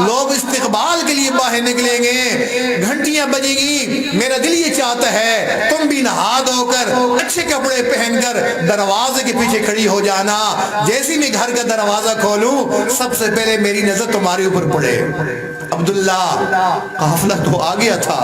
لوگ استقبال کے لیے باہر نکلیں گے، گھنٹیاں بجیں گی، میرا دل یہ چاہتا ہے تم بھی نہا دھو کر اچھے کپڑے پہن کر دروازے کے پیچھے کھڑی ہو جانا، جیسے میں گھر کا دروازہ کھولوں سب سے پہلے میری نظر تمہارے اوپر پڑے۔ عبداللہ قافلہ تو آ گیا تھا،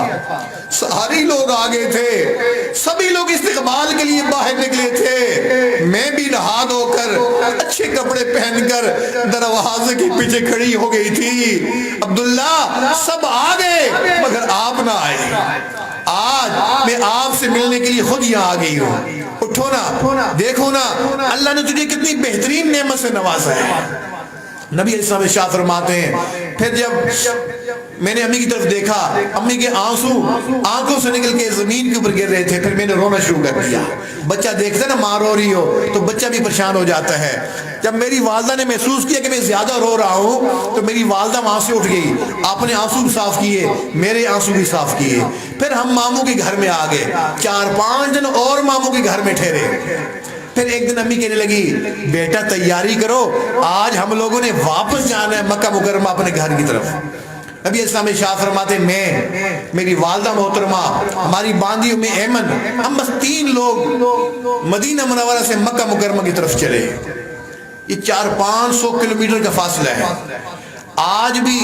سارے لوگ آگے تھے، سبھی لوگ استقبال کے لیے باہر نکلے تھے، میں بھی نہا دھو کر اچھے کپڑے پہن کر دروازے کے پیچھے کھڑی ہو گئی تھی۔ عبداللہ سب آ گئے مگر آپ نہ آئے، آج میں آپ سے ملنے کے لیے خود یہاں آ گئی ہوں، اٹھو نا، دیکھو نا اللہ نے تجھے کتنی بہترین نعمت سے نوازا ہے۔ نبی علیہ السلام ارشاد فرماتے ہیں پھر جب میں نے امی کی طرف دیکھا، امی کے آنسو آنکھوں سے نکل کے زمین کے اوپر گر رہے تھے، پھر میں نے رونا شروع کر دیا۔ بچہ دیکھتا ہے نا ماں رو رہی ہو تو بچہ بھی پریشان ہو جاتا ہے۔ جب میری والدہ نے محسوس کیا کہ میں زیادہ رو رہا ہوں تو میری والدہ وہاں سے اٹھ گئی، آپ نے آنسو بھی صاف کیے، میرے آنسو بھی صاف کیے۔ پھر ہم ماموں کے گھر میں آ گئے، 4-5 دن اور ماموں کے گھر میں ٹھہرے۔ پھر ایک دن امی کہنے لگی بیٹا تیاری کرو، آج ہم لوگوں نے واپس جانا ہے مکہ مکرمہ اپنے گھر کی طرف۔ نبی اسلام ارشاد فرماتے میں میری والدہ محترمہ ہماری باندھی ام ایمن، ہم بس 3 لوگ مدینہ منورہ سے مکہ مکرمہ کی طرف چلے۔ یہ 400-500 کلومیٹر کا فاصلہ ہے۔ آج بھی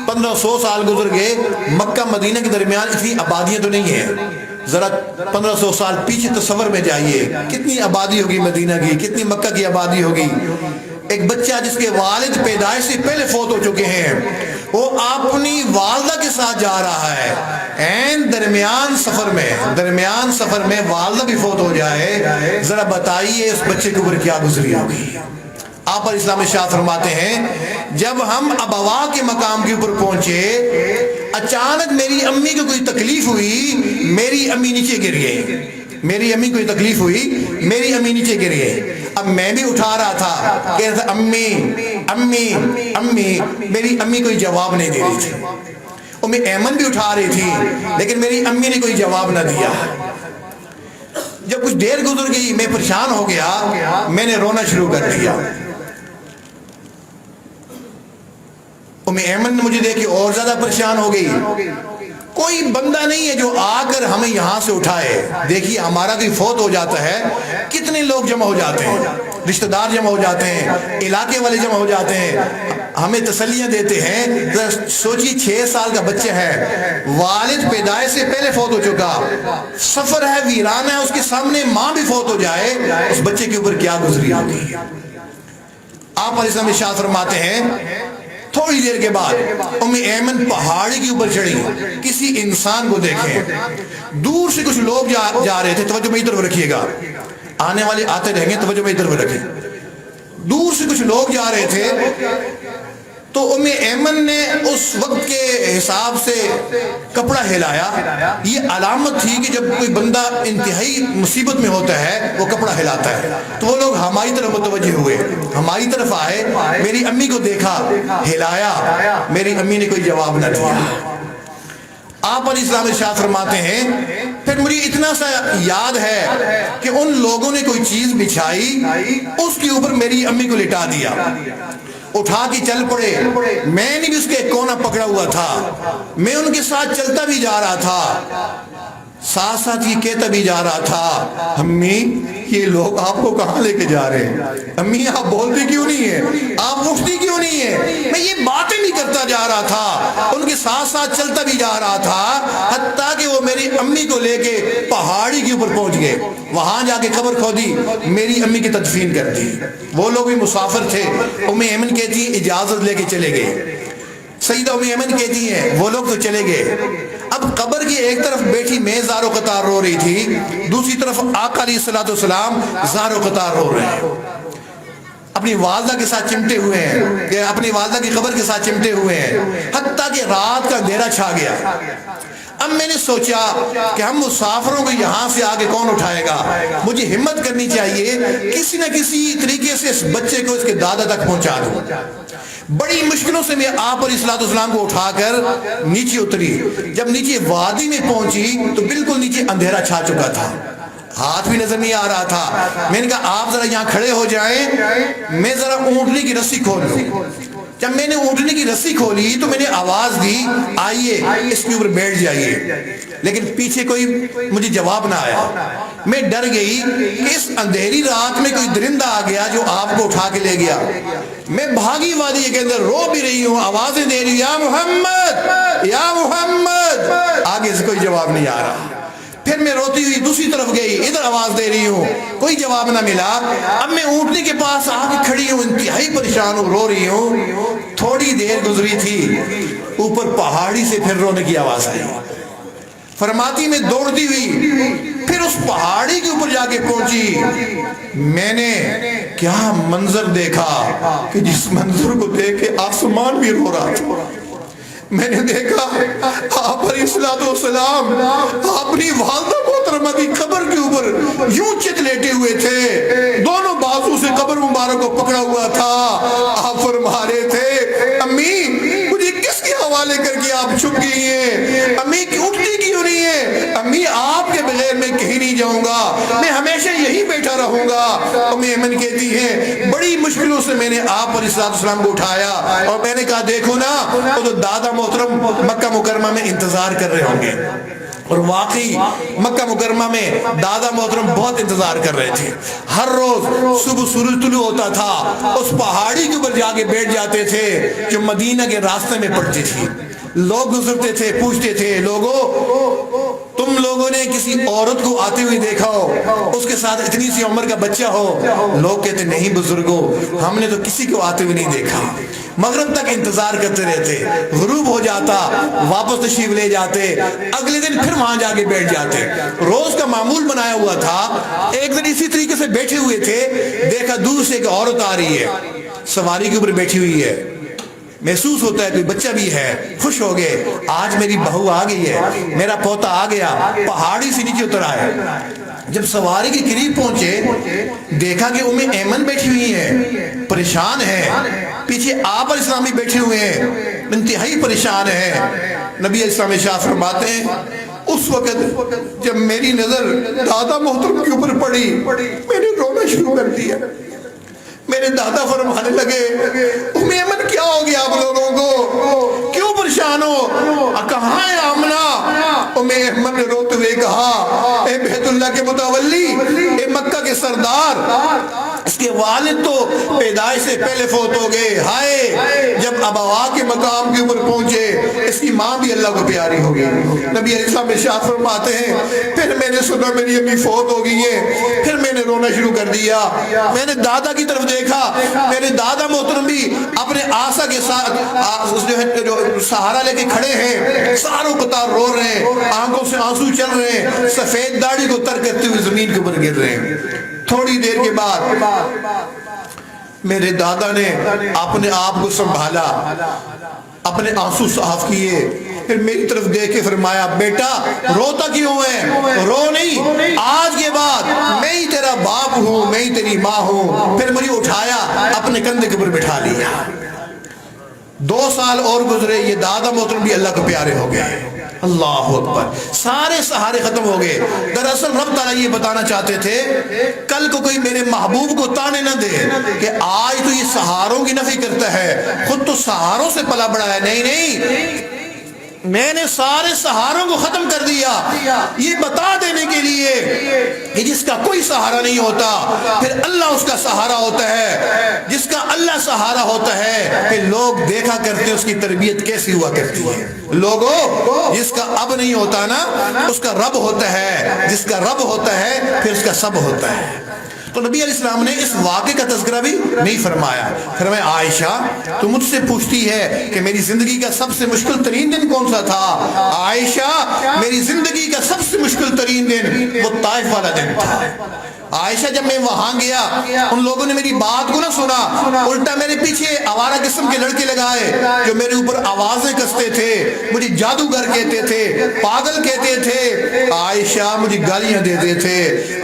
1500 سال گزر گئے، مکہ مدینہ کے درمیان اتنی آبادیاں تو نہیں ہیں۔ ذرا 1500 سال پیچھے تصور میں جائیے کتنی آبادی ہوگی مدینہ کی، کتنی مکہ کی آبادی ہوگی۔ ایک بچہ جس کے والد پیدائش سے پہلے فوت ہو چکے ہیں، وہ اپنی والدہ کے ساتھ جا رہا ہے، درمیان سفر میں والدہ بھی فوت ہو جائے، ذرا بتائیے اس بچے کے اوپر کیا گزری ہوگی۔ آپ علیہ السلام ارشاد فرماتے ہیں جب ہم ابوا کے مقام کے اوپر پہنچے، اچانک میری امی کو کوئی تکلیف ہوئی، میری امی نیچے گر گئی، میری امی کوئی تکلیف ہوئی، میری امی نیچے گر گئی۔ اب میں بھی اٹھا رہا تھا کہ امی امی امی، میری امی کوئی جواب نہیں دے رہی تھی۔ ام ایمن بھی اٹھا رہی تھی لیکن میری امی نے کوئی جواب نہ دیا۔ جب کچھ دیر گزر گئی میں پریشان ہو گیا، میں نے رونا شروع کر دیا۔ ام ایمن نے مجھے دیکھ کے اور زیادہ پریشان ہو گئی۔ کوئی بندہ نہیں ہے جو آ کر ہمیں یہاں سے اٹھائے۔ دیکھیے ہمارا کوئی فوت ہو جاتا ہے، کتنے لوگ جمع ہو جاتے ہیں، رشتہ دار جمع ہو جاتے ہیں، علاقے والے جمع ہو جاتے ہیں، ہمیں تسلیاں دیتے ہیں۔ سوچیے 6 سال کا بچہ ہے، والد پیدائش سے پہلے فوت ہو چکا، سفر ہے، ویران ہے، اس کے سامنے ماں بھی فوت ہو جائے، اس بچے کے اوپر کیا گزری ہوگی۔ آپ علیہ السلام ارشاد فرماتے ہیں تھوڑی دیر کے بعد ام ایمن پہاڑی کے اوپر چڑھی، کسی انسان کو دیکھیں، دور سے کچھ لوگ جا رہے تھے، توجہ میری طرف رکھیے گا، آنے والے آتے رہیں گے، توجہ میری طرف رکھیں، دور سے کچھ لوگ جا رہے تھے تو ام ایمن نے اس وقت کے حساب سے کپڑا ہلایا۔ یہ علامت تھی کہ جب کوئی بندہ انتہائی مصیبت میں ہوتا ہے وہ کپڑا ہلاتا ہے، تو وہ لوگ ہماری طرف متوجہ ہوئے، ہماری طرف آئے، میری امی کو دیکھا، ہلایا، میری امی نے کوئی جواب نہ دیا۔ آپ علیہ السلام ارشاد فرماتے ہیں پھر مجھے اتنا سا یاد ہے کہ ان لوگوں نے کوئی چیز بچھائی، اس کے اوپر میری امی کو لٹا دیا، اٹھا کے چل پڑے، میں نے بھی اس کے کونا پکڑا ہوا تھا، میں ان کے ساتھ چلتا بھی جا رہا تھا، ساتھ ساتھ یہ کہتا بھی جا رہا تھا امی یہ لوگ آپ کو کہاں لے کے جا رہے ہیں، امی آپ بولتی کیوں نہیں ہیں، آپ اٹھتی کیوں نہیں ہیں۔ میں یہ باتیں بھی کرتا جا رہا تھا، ان کے ساتھ ساتھ چلتا بھی جا رہا تھا، حتیٰ کہ وہ میری امی کو لے کے پہاڑی کے اوپر پہنچ گئے، وہاں جا کے قبر کھودی، میری امی کی تدفین کر دی۔ وہ لوگ بھی مسافر تھے، ام ایمن کہتی ہیں اجازت لے کے چلے گئے، سیدہ ام ایمن کہتی ہیں وہ لوگ تو چلے گئے۔ اب قبر کی ایک طرف بیٹھی میں زار و قطار رو رہی تھی، دوسری طرف آقا علیہ السلام زار و قطار رو رہے ہیں، اپنی والدہ کے ساتھ چمٹے ہوئے ہیں، کہ اپنی والدہ کی قبر کے ساتھ چمٹے ہوئے ہیں، حتیٰ کہ رات کا اندھیرا چھا گیا۔ اب میں نے سوچا کہ ہم مسافروں کو یہاں سے آگے کون اٹھائے گا، مجھے ہمت کرنی چاہیے، کسی نہ کسی طریقے سے اس بچے کو اس کے دادا تک پہنچا دوں۔ بڑی مشکلوں سے میں آپ علیہ السلام کو اٹھا کر نیچے اتری، جب نیچے وادی میں پہنچی تو بالکل نیچے اندھیرا چھا چکا تھا، ہاتھ بھی نظر نہیں آ رہا تھا۔ میں نے کہا آپ ذرا یہاں کھڑے ہو جائیں، میں ذرا اونٹنے کی رسی کھول لوں۔ جب میں نے اونٹنے کی رسی کھولی تو میں نے آواز دی آئیے اس کے اوپر بیٹھ جائیے، لیکن پیچھے کوئی مجھے جواب نہ آیا۔ میں ڈر گئی کہ اس اندھیری رات میں کوئی درندہ آ گیا جو آپ کو اٹھا کے لے گیا۔ میں بھاگی وادی کے اندر رو بھی رہی ہوں، آوازیں دے رہی ہوں یا محمد یا محمد، آگے سے کوئی جواب نہیں آ رہا۔ پھر میں روتی ہوئی دوسری طرف گئی، ادھر آواز دے رہی ہوں، کوئی جواب نہ ملا۔ اب میں اونٹنے کے پاس آ کے کھڑی ہوں، انتہائی پریشان ہوں، رو رہی ہوں۔ تھوڑی دیر گزری تھی، اوپر پہاڑی سے پھر رونے کی آواز آئی۔ فرماتی میں دوڑتی ہوئی پھر اس پہاڑی کے اوپر جا کے پہنچی، میں نے کیا منظر دیکھا کہ جس منظر کو دیکھ کے آسمان بھی رو رہا تھا۔ میں نے دیکھا آپ علیہ السلام اپنی والدہ محترمہ کی قبر کے اوپر یوں چت لیٹے ہوئے تھے، دونوں بازو سے قبر مبارک کو پکڑا ہوا تھا۔ آپ فرما رہے تھے امی مجھے کس کے حوالے کر کے آپ چھپ گئی ہیں، امی اٹھتی کیوں نہیں ہے، امی آپ کے بغیر میں کہیں نہیں جاؤں گا، میں ہمیشہ یہی بیٹھا رہوں گا۔ ام ایمن کہتی ہے بڑی مشکلوں سے میں نے آپ علیہ السلام کو اٹھایا اور میں نے کہا دیکھو نا وہ تو دادا محترم مکہ مکرمہ میں انتظار کر رہے ہوں گے، اور واقعی مکہ مکرمہ میں دادا محترم بہت انتظار کر رہے تھے۔ ہر روز صبح سورج طلوع ہوتا تھا، اس پہاڑی کے اوپر جا کے بیٹھ جاتے تھے جو مدینہ کے راستے میں پڑتی تھی۔ لوگ گزرتے تھے، پوچھتے تھے لوگوں تم تم لوگوں نے کسی عورت کو آتے ہوئے دیکھا ہو، اس کے ساتھ اتنی سی عمر کا بچہ ہو؟ لوگ کہتے نہیں بزرگوں، ہم نے تو کسی کو آتے ہوئے نہیں دیکھا۔ مغرب تک انتظار کرتے رہتے، غروب ہو جاتا، واپس تشریف لے جاتے، اگلے دن پھر وہاں جا کے بیٹھ جاتے۔ روز کا معمول بنایا ہوا تھا۔ ایک دن اسی طریقے سے بیٹھے ہوئے تھے، دیکھا دور سے ایک عورت آ رہی ہے، سواری کے اوپر بیٹھی ہوئی ہے، محسوس ہوتا ہے کوئی بچہ بھی ہے، خوش ہو گئے، آج میری بہو آ گئی ہے، میرا پوتا آ گیا، پہاڑی سے نیچے اتر آئے۔ جب سواری کے قریب پہنچے، دیکھا کہ ام ایمن بیٹھی ہوئی ہیں، پریشان ہیں، پیچھے آپ علیہ السلام بھی بیٹھے ہوئے ہیں، انتہائی پریشان ہیں۔ نبی علیہ السلام ارشاد فرماتے ہیں اس وقت جب میری نظر دادا محترم کے اوپر پڑی، میں نے رونا شروع کر دیا۔ میرے دادا فرمانے لگے ام ایمن کیا ہو گیا آپ لوگوں کو، کیوں پریشان ہو، کہاں ہے آمنہ؟ ام ایمن نے روتے ہوئے کہا اے بیت اللہ کے متولی، اے مکہ کے سردار، اس کے والد تو پیدائش سے پہلے فوت ہو گئے، ہائے جب ابوا کے مقام کے اوپر پہنچے اس کی ماں بھی اللہ کو پیاری ہو گئی۔ نبی علیہ السلام ارشاد فرماتے ہیں پھر میں نے سنا میری امی فوت ہو گئی ہیں، پھر میں نے رونا شروع کر دیا۔ میں نے دادا کی طرف دیکھا، میرے دادا محترم بھی اپنے آسا کے ساتھ جو سہارا لے کے کھڑے ہیں، ساروں قطار رو رہے ہیں، آنکھوں سے آنسو چل رہے ہیں، سفید داڑھی کو تر کرتے ہوئے زمین کے اوپر گر رہے ہیں۔ تھوڑی دیر کے بعد میرے دادا نے اپنے آپ کو سنبھالا، اپنے آنسو صاف کیے، پھر میری طرف دیکھ کے فرمایا بیٹا روتا کیوں ہے؟ رو نہیں، آج کے بعد میں ہی تیرا باپ ہوں، میں ہی تیری ماں ہوں۔ پھر مجھے اٹھایا، اپنے کندھے کے اوپر بٹھا لیا۔ 2 سال اور گزرے، یہ دادا محترم بھی اللہ کو پیارے ہو گئے۔ اللہ اکبر، سارے سہارے ختم ہو گئے۔ دراصل رب تعالیٰ یہ بتانا چاہتے تھے کل کو کوئی میرے محبوب کو تانے نہ دے کہ آج تو یہ سہاروں کی نفی کرتا ہے، خود تو سہاروں سے پلا بڑا ہے۔ نہیں، میں نے سارے سہاروں کو ختم کر دیا، یہ بتا دینے کے لیے کہ جس کا کوئی سہارا نہیں ہوتا پھر اللہ اس کا سہارا ہوتا ہے، جس کا اللہ سہارا ہوتا ہے پھر لوگ دیکھا کرتے ہیں اس کی تربیت کیسی ہوا کرتی ہے۔ لوگوں، جس کا اب نہیں ہوتا نا اس کا رب ہوتا ہے، جس کا رب ہوتا ہے پھر اس کا سب ہوتا ہے۔ تو نبی علیہ السلام نے اس واقعے کا تذکرہ بھی نہیں فرمایا۔ فرمایا عائشہ تو مجھ سے پوچھتی ہے کہ میری زندگی کا سب سے مشکل ترین دن کون سا تھا؟ عائشہ میری زندگی کا سب سے مشکل ترین دن وہ طائف والا دن تھا۔ عائشہ جب میں وہاں گیا ان لوگوں نے میری بات کو نہ سنا، الٹا میرے پیچھے آوارہ قسم کے لڑکے لگائے جو میرے اوپر آوازیں کستے تھے، مجھے جادوگر کہتے تھے، پاگل کہتے تھے، عائشہ مجھے گالیاں دیتے تھے،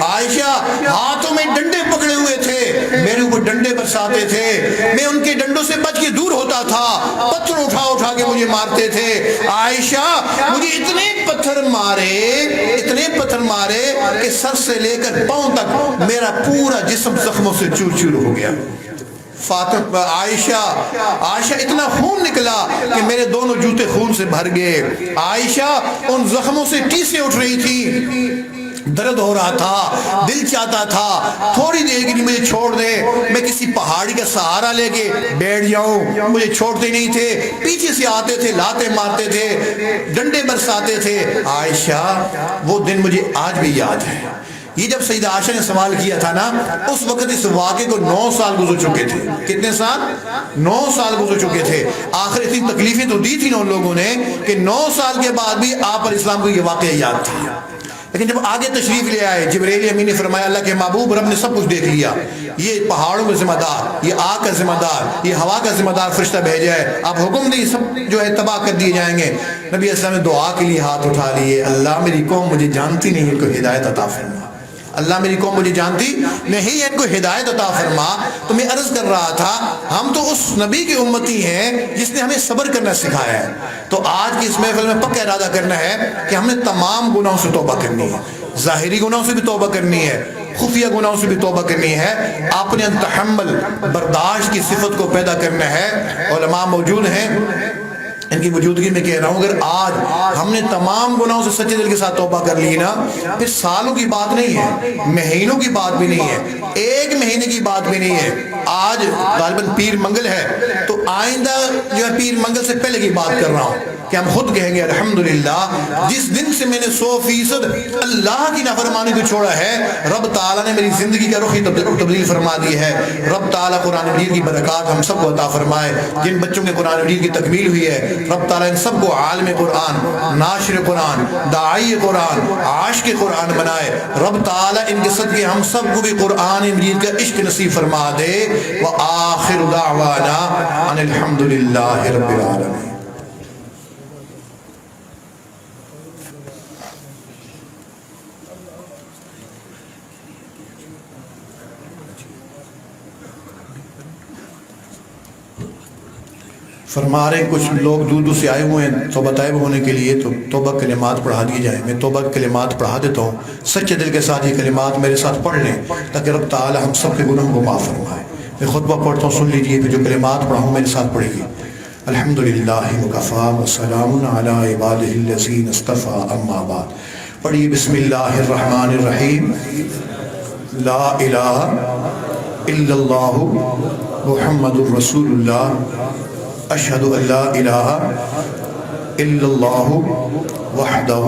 عائشہ ہاتھوں میں ڈنڈے پکڑے ہوئے تھے، میرے اوپر ڈنڈے برساتے تھے، میں ان کے ڈنڈوں سے بچ کے دور ہوتا تھا، پتھر اٹھا اٹھا کے مجھے مارتے تھے۔ عائشہ مجھے اتنے پتھر مارے کہ سر سے لے کر پاؤں تک میرا پورا جسم زخموں سے چور چور ہو گیا۔ عائشہ اتنا خون نکلا کہ میرے دونوں جوتے خون سے بھر گئے۔ عائشہ ان زخموں سے ٹیسیں اٹھ رہی تھی، درد ہو رہا تھا، دل چاہتا تھا تھوڑی دیر کے لیے مجھے چھوڑ دے، میں کسی پہاڑی کا سہارا لے کے بیٹھ جاؤں۔ مجھے چھوڑتے نہیں تھے، پیچھے سے آتے تھے، لاتے مارتے تھے، ڈنڈے برساتے تھے۔ عائشہ وہ دن مجھے آج بھی یاد ہے۔ یہ جب سیدہ عائشہ نے سوال کیا تھا نا اس وقت اس واقعے کو 9 سال گزر چکے تھے۔ کتنے سال؟ 9 سال گزر چکے تھے۔ آخر اتنی تکلیفیں تو دی تھی نا ان لوگوں نے کہ 9 سال کے بعد بھی آپ علیہ السلام کو یہ واقعہ یاد تھا۔ لیکن جب آگے تشریف لے آئے جبرائیل امین نے فرمایا اللہ کے محبوب رب نے سب کچھ دیکھ لیا، یہ پہاڑوں کا ذمہ دار، یہ آگ کا ذمہ دار، یہ ہوا کا ذمہ دار فرشتہ بھیجا ہے، آپ حکم دیں سب جو ہے تباہ کر دیے جائیں گے۔ نبی علیہ السلام نے دعا کے لیے ہاتھ اٹھا لیے، اللہ میری قوم مجھے جانتی نہیں، ان کو ہدایت عطا فرما، اللہ میری قوم مجھے جانتی نہیں، ان کو ہدایت عطا فرما۔ تو میں عرض کر رہا تھا ہم تو اس نبی کی امتی ہیں جس نے ہمیں صبر کرنا سکھایا ہے۔ تو آج کی اس محفل میں پکا ارادہ کرنا ہے کہ ہم نے تمام گناہوں سے توبہ کرنی ہے، ظاہری گناہوں سے بھی توبہ کرنی ہے، خفیہ گناہوں سے بھی توبہ کرنی ہے، اپنے تحمل برداشت کی صفت کو پیدا کرنا ہے۔ علماء موجود ہیں، ان کی موجودگی میں کہہ رہا ہوں اگر آج ہم نے تمام گناہوں سے سچے دل کے ساتھ توبہ کر لی نا پھر سالوں کی بات نہیں ہے، مہینوں کی بات بھی نہیں ہے، 1 مہینے کی بات بھی نہیں ہے۔ آج غالباً پیر منگل ہے تو آئندہ جو ہے پیر منگل سے پہلے کی بات کر رہا ہوں کہ ہم خود کہیں گے الحمدللہ جس دن سے میں نے 100% اللہ کی نافرمانی کو چھوڑا ہے، رب تعالیٰ نے میری زندگی کا رخ تبدیل فرما دی ہے۔ رب تعالیٰ قرآن مجید کی برکات ہم سب کو عطا فرمائے۔ جن بچوں کے قرآن مجید کی تکمیل ہوئی ہے، رب تعالیٰ ان سب کو عالم قرآن، ناشر قرآن، داعی قرآن، عاشق قرآن بنائے۔ رب تعالیٰ ان کے صدقے ہم سب کو بھی قرآن مجید کا عشق نصیب فرما دے۔ وآخر دعوانا ان الحمدللہ رب العالمین۔ فرما رہے ہیں کچھ لوگ دور دور سے آئے ہوئے ہیں توبہ طائب ہونے کے لیے، تو توبہ کلمات پڑھا دیے جائیں۔ میں توبہ کلمات پڑھا دیتا ہوں، سچے دل کے ساتھ یہ کلمات میرے ساتھ پڑھ لیں تاکہ رب تعالی ہم سب کے گناہوں کو معاف فرمائے۔ میں خطبہ پڑھتا ہوں، سن لیجئے، پھر جو کلمات پڑھا ہوں میرے ساتھ پڑھیے۔ الحمدللہ وکفی وسلام علی عبادہ الذین اصطفی، اما بعد۔ پڑھیے بسم اللہ الرحمن الرحیم۔ لا الہ الا اللہ محمد الرسول اللہ، اشہد ان لا الہ الا اللہ وحدہ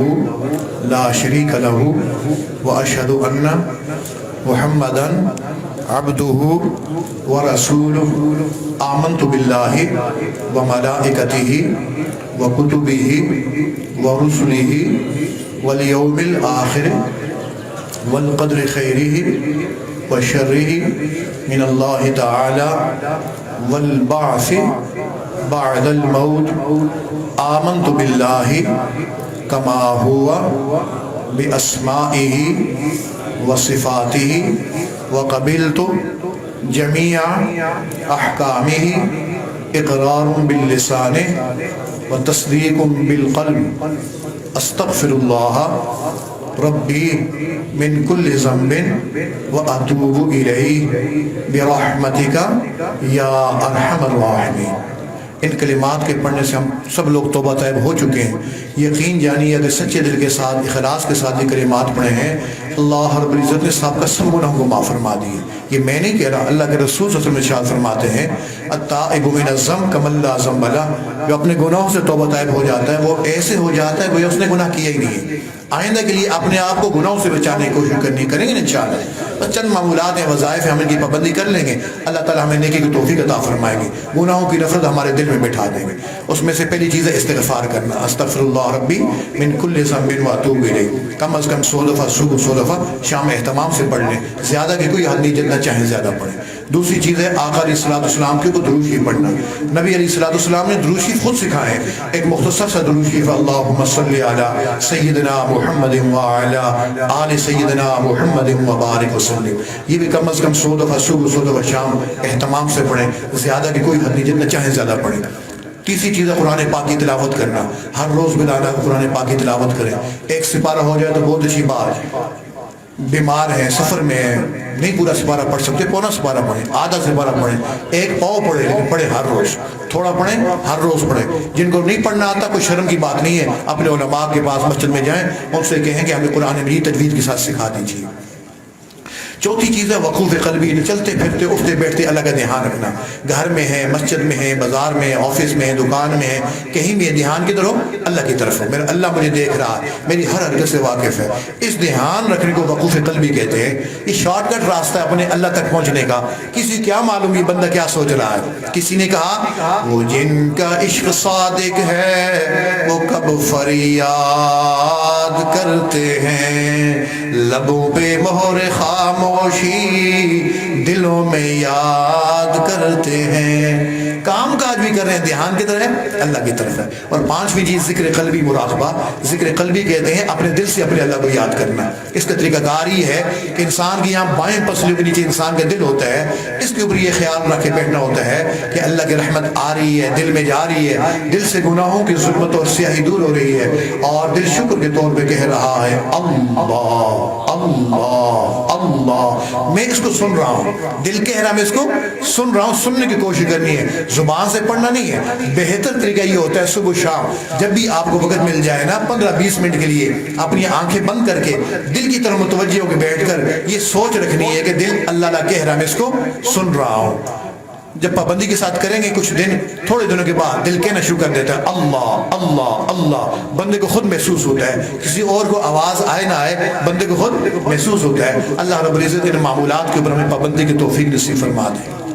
لا شریک لہ واشہد ان محمدا عبدہ ورسولہ۔ آمنت باللہ وملائکتہ وکتبہ ورسلہ والیوم الآخر والقدر خیرہ وشرہ من اللہ تعالی والبعث بعد الموت۔ آمنت باللہ کما ہوا باسمائہ وصفاتہ وقبلت جمیع احکامہ اقرار باللسان وتصدیق بالقلب۔ استغفر اللہ ربی من کل ذنب واتوب الیہ برحمتک یا ارحم الراحمین۔ ان کلمات کے پڑھنے سے ہم سب لوگ توبہ طائب ہو چکے ہیں۔ یقین جانیے اگر سچے دل کے ساتھ، اخلاص کے ساتھ یہ کلمات پڑھے ہیں، اللہ رب العزت نے صاحب کا سب گناہوں کو معاف فرما دیے۔ یہ میں نہیں کہہ رہا، اللہ کے رسول صلی اللہ علیہ وسلم ارشاد فرماتے ہیں التائب من الذنب کمن لا ذنب لہ۔ جو اپنے گناہوں سے توبہ طائب ہو جاتا ہے وہ ایسے ہو جاتا ہے گویا اس نے گناہ کیا ہی نہیں ہے۔ آئندہ کے لیے اپنے آپ کو گناہوں سے بچانے کی کوشش کریں گے انشاءاللہ۔ بس چند معمولات ہیں، وظائف ہیں، ہم ان کی پابندی کر لیں گے، اللہ تعالیٰ ہمیں نیکی کی توفیق عطا فرمائیں گے، گناہوں کی نفرت ہمارے دل میں بٹھا دیں گے۔ اس میں سے پہلی چیز ہے استغفار کرنا۔ استغفر اللہ ربی من کل ذنب واتوب الیہ۔ کم از کم 100 دفعہ صبح، 100 دفعہ شام اہتمام سے پڑھ لیں، زیادہ کی کوئی حد نہیں، جتنا چاہیں زیادہ پڑھیں۔ دوسری چیز ہے آقا علیہ السلام کے اوپر درود شریف پڑھنا۔ نبی علیہ السلام نے درود شریف خود سکھائے ہیں۔ ایک مختصر سا درود شریف، اللہم صلی علی سیدنا محمد وعلی آل سیدنا محمد وبارک وسلم۔ یہ بھی کم از کم 100 دفعہ صبح، 100 دفعہ شام اہتمام سے پڑھیں، زیادہ کی کوئی حد نہیں، جتنا چاہیں زیادہ پڑھیں۔ تیسری چیز ہے قرآن پاک کی تلاوت کرنا، ہر روز بلانا قرآن پاک کی تلاوت کریں۔ ایک سپارہ ہو جائے تو بہت اچھی بات۔ بیمار ہیں، سفر میں ہیں، نہیں پورا سپارہ پڑھ سکتے، پونا سپارہ پڑھیں، آدھا سپارہ پڑھیں، ایک پاؤ پڑھیں، لیکن پڑھیں ہر روز، تھوڑا پڑھیں ہر روز پڑھیں۔ جن کو نہیں پڑھنا آتا کوئی شرم کی بات نہیں ہے، اپنے علماء کے پاس مسجد میں جائیں، ان سے کہیں کہ ہمیں قرآن مجید تجوید کے ساتھ سکھا دیجیے۔ چوتھی چیز ہے وقوف قلبی، چلتے پھرتے اٹھتے بیٹھتے اللہ کا دھیان رکھنا۔ گھر میں ہے، مسجد میں ہے، بازار میں ہے، آفس میں ہے، دکان میں ہے، کہیں بھی دھیان کدھر ہو؟ اللہ کی طرف ہو۔ میرا اللہ مجھے دیکھ رہا ہے، میری ہر حرکت سے واقف ہے۔ اس دھیان رکھنے کو وقوف قلبی کہتے ہیں۔ یہ شارٹ کٹ راستہ ہے اپنے اللہ تک پہنچنے کا۔ کسی کیا معلوم یہ بندہ کیا سوچ رہا ہے؟ کسی نے کہا وہ جن کا عشق صادق ہے وہ کب فریاد کرتے ہیں، لبوں پہ مہر خاموشی دلوں میں یاد کرتے ہیں۔ کام کاج بھی کر رہے ہیں، دھیان کی طرف ہے، اللہ کی طرف ہے۔ اور پانچویں چیز ذکر قلبی مراقبہ۔ ذکر قلبی کہتے ہیں اپنے دل سے اپنے اللہ کو یاد کرنا۔ اس کا طریقہ کار یہ ہے کہ انسان کی یہاں بائیں پسلیوں کے نیچے انسان کا دل ہوتا ہے، اس کے اوپر یہ خیال رکھ کے بیٹھنا ہوتا ہے کہ اللہ کی رحمت آ رہی ہے، دل میں جا رہی ہے، دل سے گناہوں کی ظلمت اور سیاہی دور ہو رہی ہے، اور دل شکر کے طور پہ کہہ رہا ہے اللہ اللہ اللہ، میں اس کو سن رہا ہوں۔ دل کہہ رہا میں اس کو سن رہا ہوں، سننے کی کوشش کرنی ہے، زبان سے پڑھنا نہیں ہے۔ بہتر طریقہ یہ ہوتا ہے صبح شام جب بھی آپ کو وقت مل جائے نا 15-20 منٹ کے لیے اپنی آنکھیں بند کر کے دل کی طرف متوجہ ہو کے بیٹھ کر یہ سوچ رکھنی ہے کہ دل اللہ کہہ رہا میں اس کو سن رہا ہوں۔ جب پابندی کے ساتھ کریں گے کچھ دن، تھوڑے دنوں کے بعد دل کہنا شروع کر دیتا ہے اللہ اللہ اللہ، بندے کو خود محسوس ہوتا ہے، کسی اور کو آواز آئے نہ آئے بندے کو خود محسوس ہوتا ہے۔ اللہ رب العزت ان معمولات کے اوپر ہمیں پابندی کی توفیق نصیب فرما دے۔